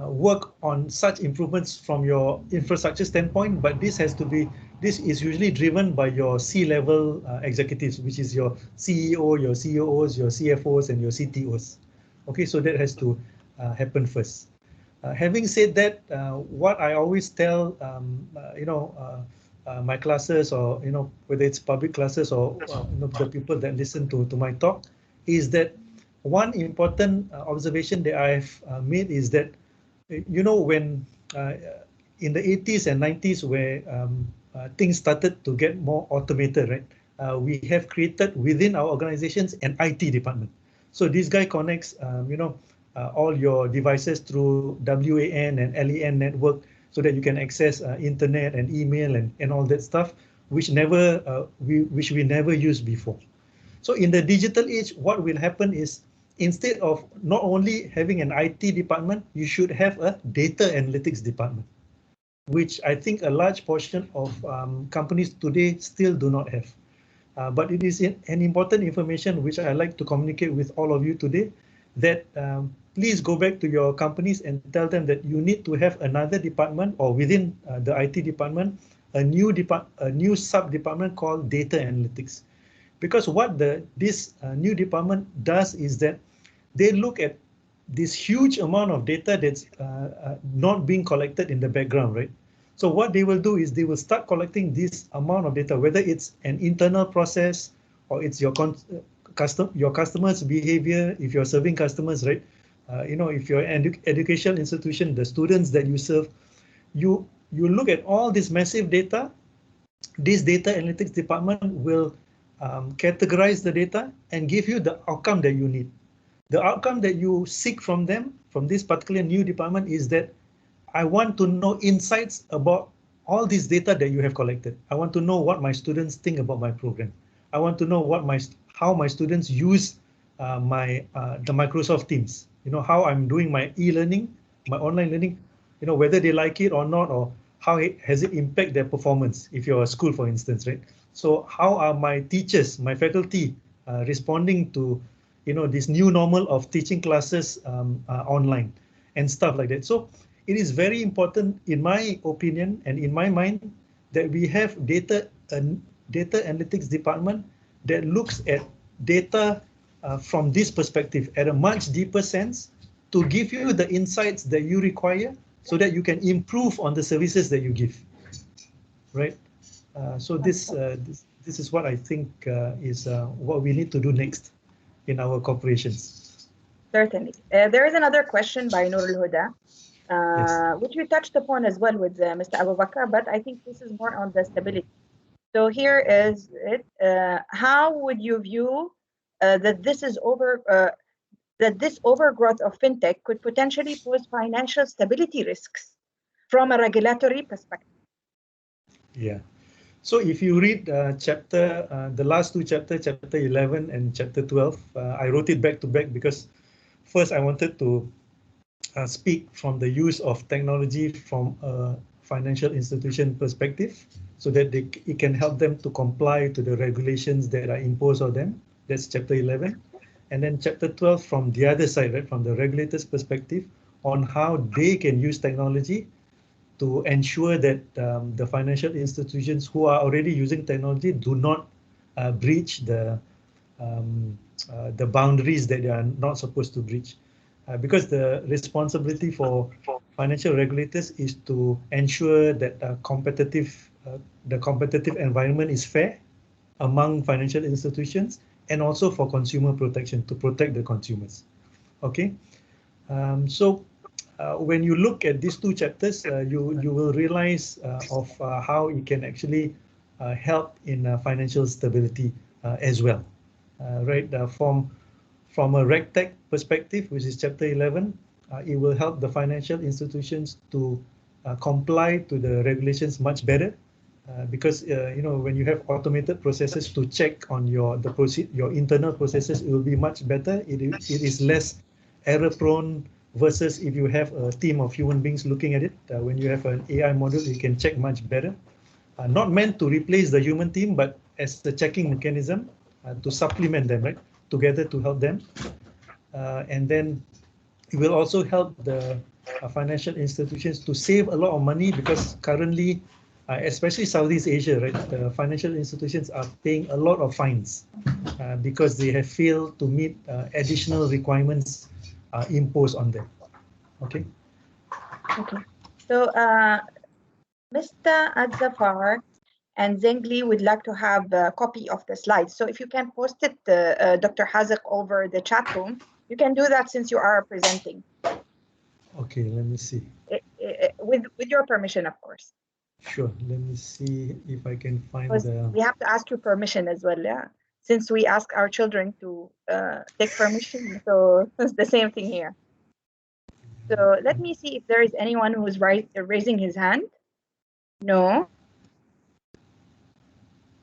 work on such improvements from your infrastructure standpoint, but this is usually driven by your C-level executives, which is your CEO, your COOs, your CFOs, and your CTOs. Okay, so that has to happen first. Having said that, what I always tell, my classes, or whether it's public classes or the people that listen to my talk, is that one important observation that I've made is that, when in the 80s and 90s, where things started to get more automated, right? We have created within our organizations an IT department. So this guy connects, all your devices through WAN and LAN network, so that you can access internet and email and all that stuff, which we never used before. So in the digital age, what will happen is, instead of not only having an IT department, you should have a data analytics department, which I think a large portion of companies today still do not have. But it is an important information which I like to communicate with all of you today, that please go back to your companies and tell them that you need to have another department, or within the IT department, a new sub-department called data analytics. Because what this new department does is that they look at this huge amount of data that's not being collected in the background, right? So what they will do is they will start collecting this amount of data, whether it's an internal process or it's your customers' behavior, if you're serving customers, right? If you're an educational institution, the students that you serve, you look at all this massive data. This data analytics department will categorize the data and give you the outcome that you need. The outcome that you seek from them, from this particular new department, is that I want to know insights about all this data that you have collected. I want to know what my students think about my program. I want to know how my students use the Microsoft Teams. How I'm doing my e-learning, my online learning. Whether they like it or not, or how has it impact their performance. If you're a school, for instance, right? So how are my teachers, my faculty, responding to this new normal of teaching classes online and stuff like that. So it is very important, in my opinion and in my mind, that we have data analytics department that looks at data from this perspective at a much deeper sense, to give you the insights that you require so that you can improve on the services that you give, right? So this is what I think is what we need to do next in our corporations. Certainly. There is another question by Noor Al-Huda, Yes. which we touched upon as well with Mr. Abu Bakr, but I think this is more on the stability. So here is it. How would you view that this overgrowth of fintech could potentially pose financial stability risks from a regulatory perspective? Yeah. So if you read the last two chapters, chapter 11 and chapter 12, I wrote it back to back because first I wanted to speak from the use of technology from a financial institution perspective so that it can help them to comply to the regulations that are imposed on them. That's chapter 11. And then chapter 12 from the other side, right, from the regulator's perspective on how they can use technology to ensure that the financial institutions who are already using technology do not breach the boundaries that they are not supposed to breach. Because the responsibility for financial regulators is to ensure that the competitive environment is fair among financial institutions and also for consumer protection, to protect the consumers. Okay, so when you look at these two chapters, you will realize of how it can actually help in financial stability as well, right? From a RegTech perspective, which is chapter 11, it will help the financial institutions to comply to the regulations much better, because when you have automated processes to check on your internal processes, it will be much better. It is less error prone versus if you have a team of human beings looking at it. When you have an AI model, you can check much better. Not meant to replace the human team, but as the checking mechanism to supplement them, right, together to help them. And then it will also help the financial institutions to save a lot of money, because currently, especially Southeast Asia, right, the financial institutions are paying a lot of fines because they have failed to meet additional requirements imposed on them. Okay. Okay. So Mr. Adzafar and Zengli would like to have a copy of the slides. So if you can post it, Dr. Hazak, over the chat room, you can do that since you are presenting. Okay, let me see. With your permission, of course. Sure, let me see if I can find We have to ask you permission as well, yeah. Since we ask our children to take permission, so it's the same thing here. So let me see if there is anyone who is raising his hand. No.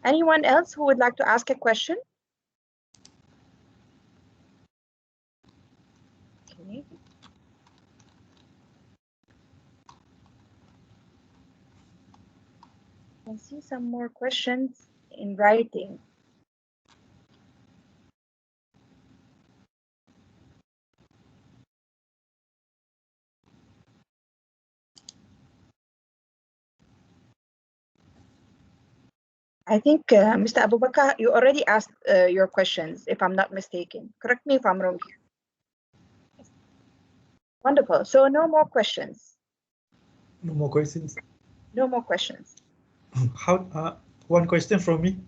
Anyone else who would like to ask a question? Okay. I can see some more questions in writing. I think, Mr. Abu Bakr, you already asked your questions, if I'm not mistaken. Correct me if I'm wrong here. Wonderful. So no more questions. No more questions? No more questions. One question from me.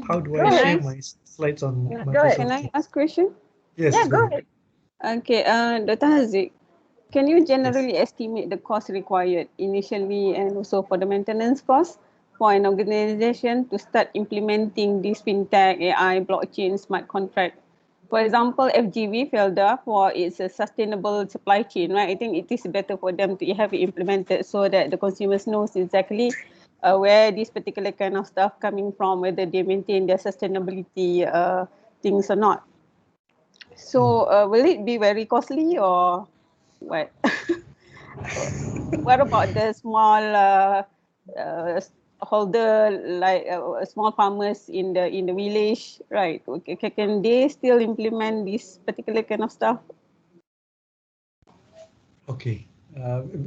How do I share my slides on Microsoft? Go ahead. Can I ask a question? Yes. Yeah, go ahead. Okay, Dr. Haziq, can you generally estimate the cost required initially and also for the maintenance cost for an organization to start implementing this fintech, AI, blockchain, smart contract? For example, FGV, FELDA, for its sustainable supply chain, right? I think it is better for them to have it implemented so that the consumers knows exactly where this particular kind of stuff coming from, whether they maintain their sustainability things or not. So will it be very costly or what? What about the small holder, like small farmers in the village, right? Okay, can they still implement this particular kind of stuff? Okay,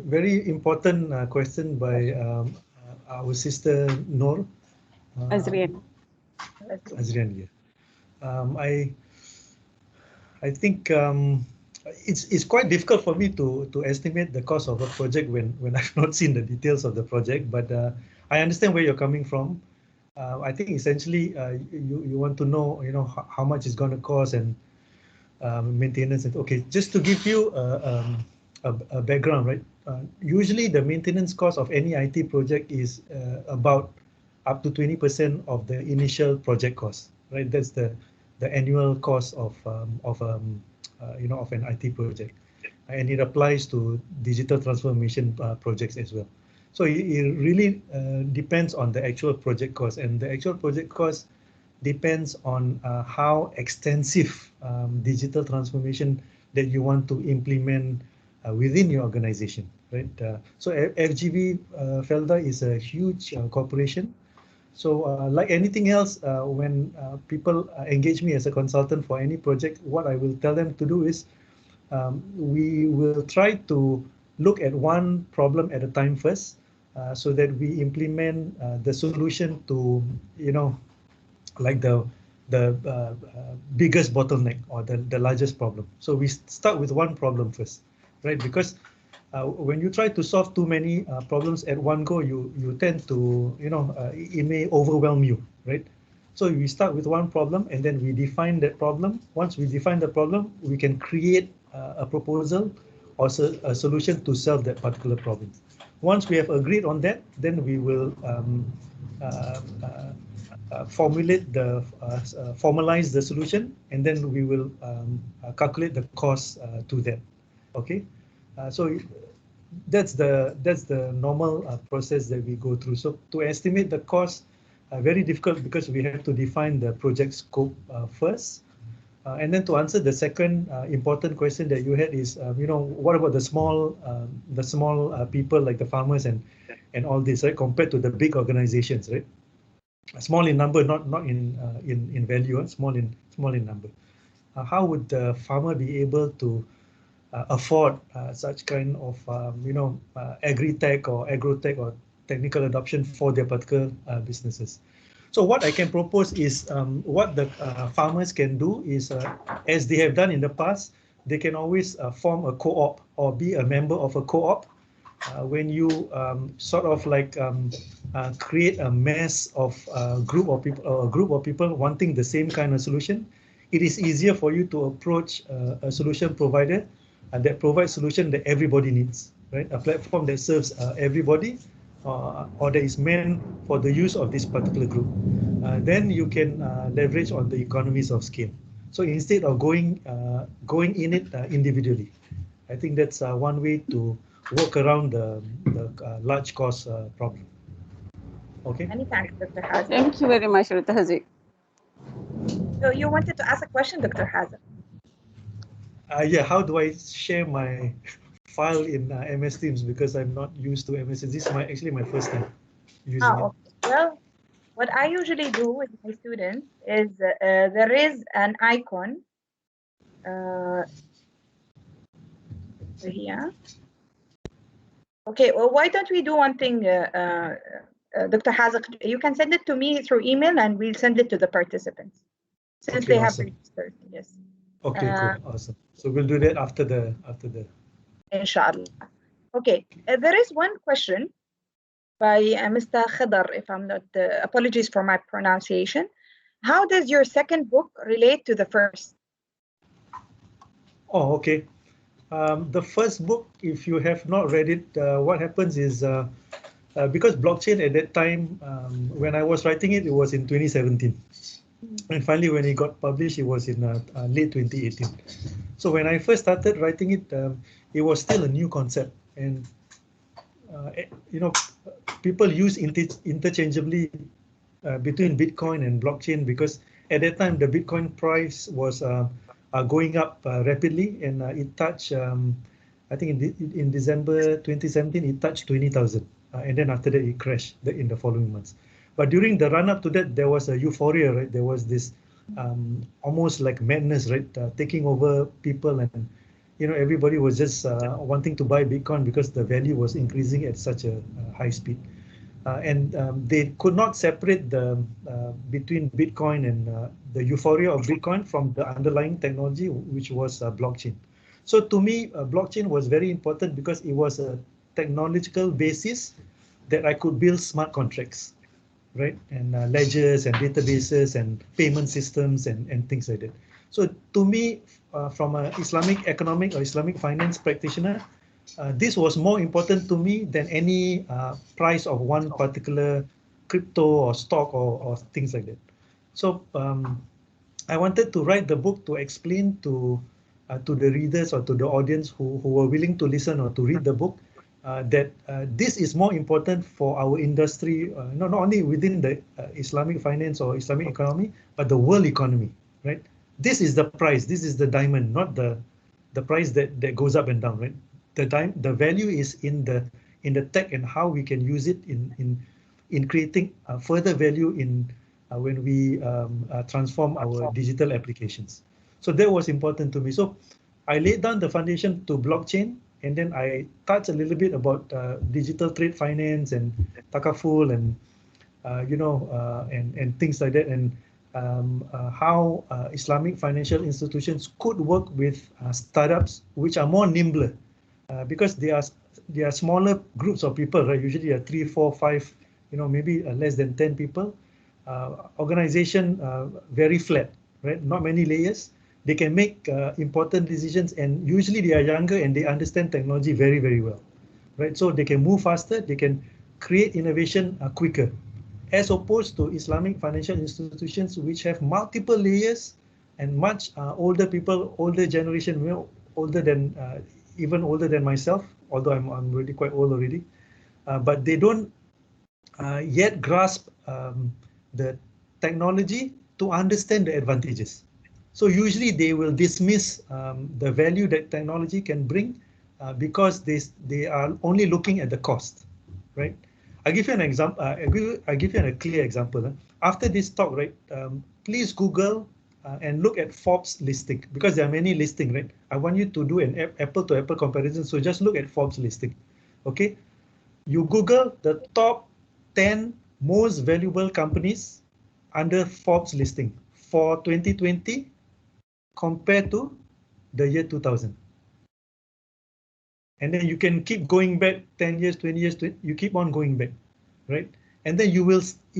very important question by our sister Noor. Azrian. Azrian, yeah. I think it's quite difficult for me to estimate the cost of a project when I've not seen the details of the project, but I understand where you're coming from. I think essentially you want to know how much it's going to cost and maintenance. Okay, just to give you a background, right? Usually the maintenance cost of any IT project is about up to 20% of the initial project cost, right? That's the annual cost of an IT project, and it applies to digital transformation projects as well. So it really depends on the actual project cost, and the actual project cost depends on how extensive digital transformation that you want to implement within your organization, right? So FGV Felda is a huge corporation. So like anything else, when people engage me as a consultant for any project, what I will tell them to do is we will try to look at one problem at a time first, so that we implement the solution to, like the biggest bottleneck or the largest problem. So we start with one problem first, right? Because when you try to solve too many problems at one go, you tend to, it may overwhelm you, right? So we start with one problem and then we define that problem. Once we define the problem, we can create a proposal or a solution to solve that particular problem. Once we have agreed on that, then we will formalize the solution, and then we will calculate the cost to that. Okay, so that's the normal process that we go through. So to estimate the cost, very difficult because we have to define the project scope first. And then to answer the second important question that you had is, what about the small people like the farmers and all this, right? Compared to the big organizations, right? Small in number, not in value, small in number. How would the farmer be able to afford such kind of agri-tech or agro-tech or technical adoption for their particular businesses? So what I can propose is what the farmers can do is, as they have done in the past, they can always form a co-op or be a member of a co-op. When you sort of like create a mass of group of people wanting the same kind of solution, it is easier for you to approach a solution provider that provides solution that everybody needs, right? A platform that serves everybody, or that is meant for the use of this particular group. Then you can leverage on the economies of scale. So instead of going in it individually, I think that's one way to work around the large cost problem. Okay. Many thanks, Dr. Hazem. Thank you very much, Dr. Haziq. So you wanted to ask a question, Dr. Hazem? Yeah, how do I share my file in MS Teams, because I'm not used to MS Teams. This is actually my first time using it. Okay. Well, what I usually do with my students is there is an icon here. Okay, well, why don't we do one thing, Dr. Hazaq, you can send it to me through email and we'll send it to the participants since they have registered. Yes. Okay, cool, awesome. So we'll do that after the. Inshallah. Okay, there is one question by Mr. Khadar, if I'm not, apologies for my pronunciation. How does your second book relate to the first? Oh, okay. The first book, if you have not read it, what happens is, because blockchain at that time, when I was writing it, it was in 2017. And finally, when it got published, it was in late 2018. So when I first started writing it, it was still a new concept. And, people use interchangeably between Bitcoin and blockchain, because at that time, the Bitcoin price was going up rapidly, and it touched, I think in December 2017, it touched 20,000. And then after that, it crashed in the following months. But during the run up to that, there was a euphoria, right? There was this almost like madness, right? Taking over people, and everybody was just wanting to buy Bitcoin because the value was increasing at such a high speed. And they could not separate the between Bitcoin and the euphoria of Bitcoin from the underlying technology, which was blockchain. So to me, blockchain was very important because it was a technological basis that I could build smart contracts, right? And ledgers and databases and payment systems and things like that. So to me, from an Islamic economic or Islamic finance practitioner, this was more important to me than any price of one particular crypto or stock or things like that. So I wanted to write the book to explain to the readers or to the audience who were willing to listen or to read the book, that this is more important for our industry, not only within the Islamic finance or Islamic economy, but the world economy, right? This is the price, this is the diamond, not the price that goes up and down, right? The value is in the tech and how we can use it in creating further value in when we transform our digital applications. So that was important to me. So I laid down the foundation to blockchain, and then I touched a little bit about digital trade finance and takaful and and things like that, and how Islamic financial institutions could work with startups which are more nimbler, because they are smaller groups of people, right? Usually are 3, 4, 5, maybe less than 10 people. Organization very flat, right? Not many layers. They can make important decisions, and usually they are younger and they understand technology very, very well, right? So they can move faster, they can create innovation quicker, as opposed to Islamic financial institutions which have multiple layers and much older people, older generation, older than even older than myself, although I'm already quite old already, but they don't yet grasp the technology to understand the advantages. So usually they will dismiss the value that technology can bring because they are only looking at the cost, right? I'll give you an example. I'll give you a clear example. After this talk, right? Please Google and look at Forbes listing, because there are many listings, right? I want you to do an apple-to-apple comparison. So just look at Forbes listing, okay? You Google the top 10 most valuable companies under Forbes listing for 2020 compared to the year 2000. And then you can keep going back 10 years, 20 years, you keep on going back, right? And then it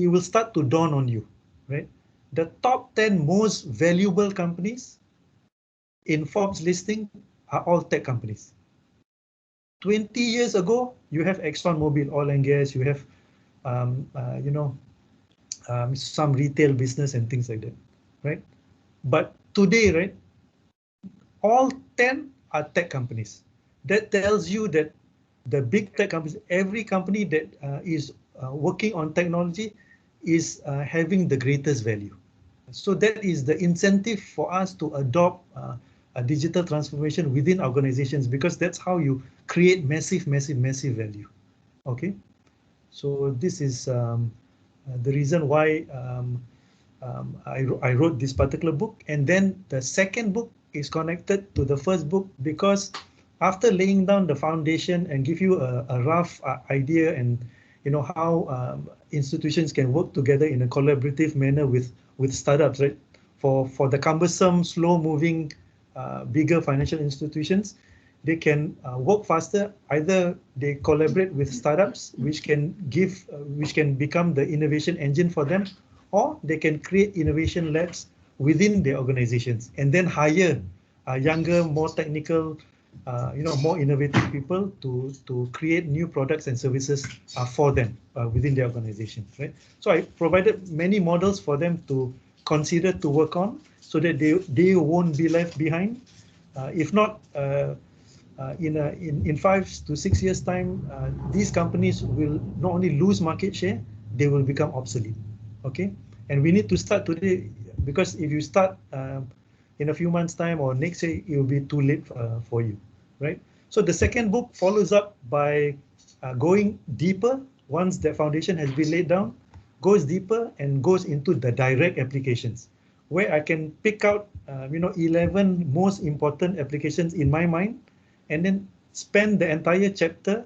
will start to dawn on you, right? The top 10 most valuable companies in Forbes listing are all tech companies. 20 years ago, you have ExxonMobil, oil and gas, you have, some retail business and things like that, right? But today, right, all 10 are tech companies. That tells you that the big tech companies, every company that is working on technology is having the greatest value. So that is the incentive for us to adopt a digital transformation within organizations, because that's how you create massive, massive, massive value. Okay, so this is the reason why I wrote this particular book. And then the second book is connected to the first book, because after laying down the foundation and give you a rough idea and how institutions can work together in a collaborative manner with startups, right? For the cumbersome, slow-moving, bigger financial institutions, they can work faster. Either they collaborate with startups, which can become the innovation engine for them, or they can create innovation labs within their organizations and then hire younger, more technical, more innovative people to create new products and services for them within their organization, right? So I provided many models for them to consider to work on, so that they won't be left behind. If not, in 5 to 6 years' time, these companies will not only lose market share, they will become obsolete. Okay, and we need to start today, because if you start in a few months' time or next year, it will be too late for you, right? So the second book follows up by going deeper. Once the foundation has been laid down, goes deeper and goes into the direct applications, where I can pick out 11 most important applications in my mind, and then spend the entire chapter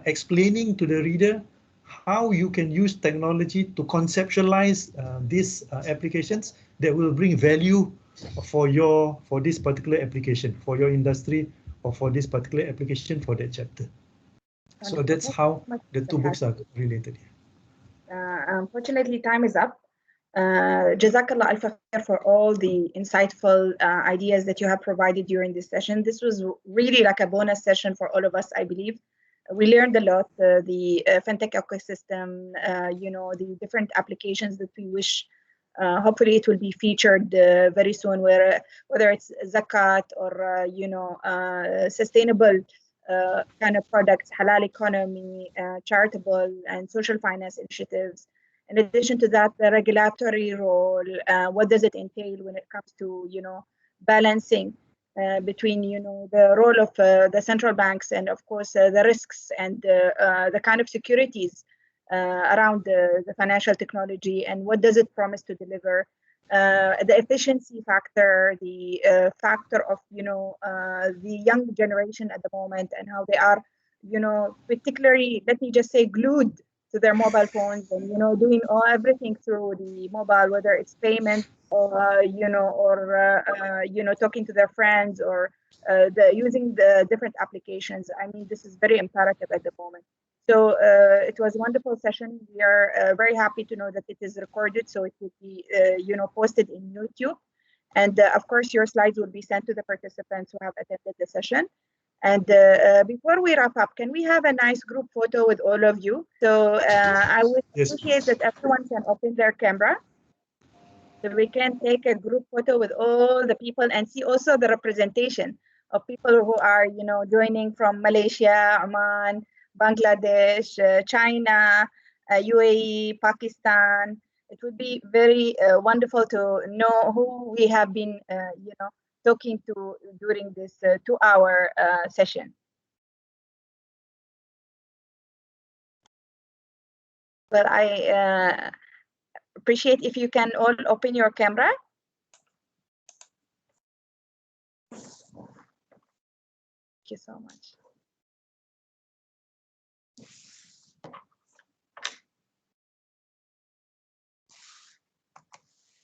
explaining to the reader how you can use technology to conceptualize these applications that will bring value for this particular application, for your industry, or for this particular application for that chapter. So that's how the two books are related. Unfortunately, time is up. Jazakallah Alf Khair for all the insightful ideas that you have provided during this session. This was really like a bonus session for all of us, I believe. We learned a lot, the fintech ecosystem, the different applications that we wish. Hopefully it will be featured very soon, whether it's zakat or sustainable kind of products, halal economy, charitable and social finance initiatives. In addition to that, the regulatory role, what does it entail when it comes to, balancing between, the role of the central banks and, of course, the risks and the kind of securities around the financial technology, and what does it promise to deliver. The efficiency factor, the factor of, the young generation at the moment and how they are, particularly, let me just say, glued to their mobile phones and, doing everything through the mobile, whether it's payment or, talking to their friends or using the different applications. I mean, this is very imperative at the moment. So it was a wonderful session. We are very happy to know that it is recorded, so it will be, posted in YouTube. And of course, your slides will be sent to the participants who have attended the session. And before we wrap up, can we have a nice group photo with all of you? So I would appreciate that everyone can open their camera, so we can take a group photo with all the people and see also the representation of people who are, joining from Malaysia, Oman, Bangladesh, China, UAE, Pakistan. It would be very wonderful to know who we have been, talking to during this 2-hour session. Well, I appreciate if you can all open your camera. Thank you so much.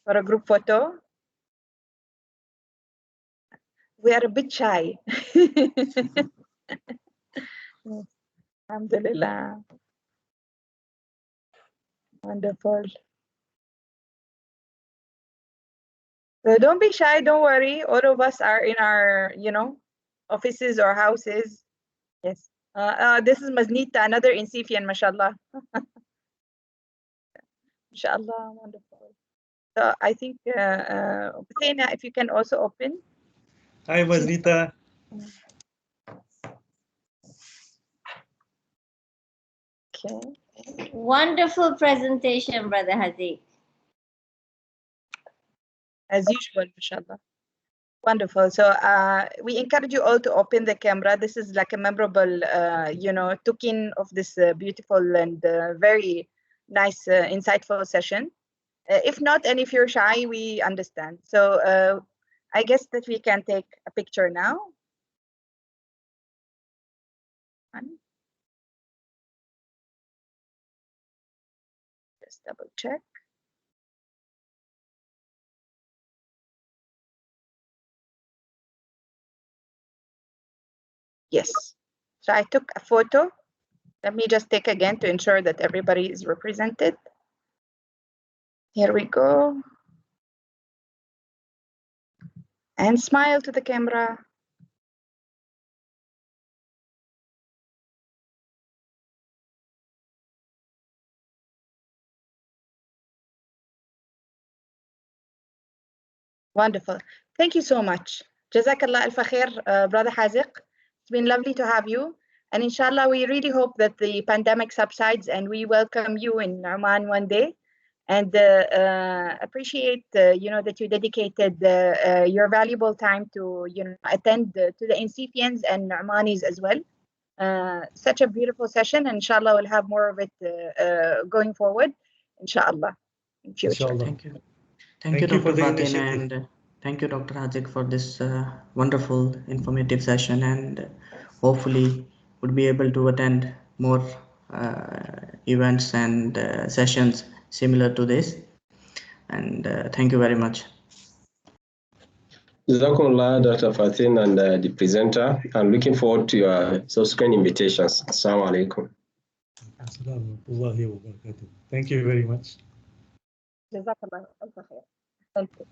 For a group photo. We are a bit shy. Alhamdulillah. Wonderful. So don't be shy, don't worry. All of us are in our, offices or houses. Yes. This is Maznita, another INCEIFian, mashallah. Inshallah, wonderful. So I think, Husseina, if you can also open. Hi, Maznita. Okay. Wonderful presentation, Brother Haziq. As usual, mashallah. Wonderful. So we encourage you all to open the camera. This is like a memorable, token of this beautiful and very nice, insightful session. If not, and if you're shy, we understand. So I guess that we can take a picture now. Just double check. Yes. So I took a photo. Let me just take again to ensure that everybody is represented. Here we go. And smile to the camera. Wonderful. Thank you so much. Jazakallah al khair, Brother Haziq. It's been lovely to have you. And inshallah, we really hope that the pandemic subsides and we welcome you in Oman one day. And appreciate, that you dedicated your valuable time to, attend to the INCEIFians and Omanis as well. Such a beautiful session. And inshallah, we'll have more of it going forward, inshallah, in future. Inshallah. Thank you. Thank you, Dr. Fatin, and thank you, Dr. Haziq, for this wonderful, informative session, and hopefully would be able to attend more events and sessions similar to this. And thank you very much. Jazakumullah, Dr. Fatin, and the presenter. I'm looking forward to your subsequent invitations. Assalamu alaikum. Thank you very much. Jazakallah al khair. Thank you.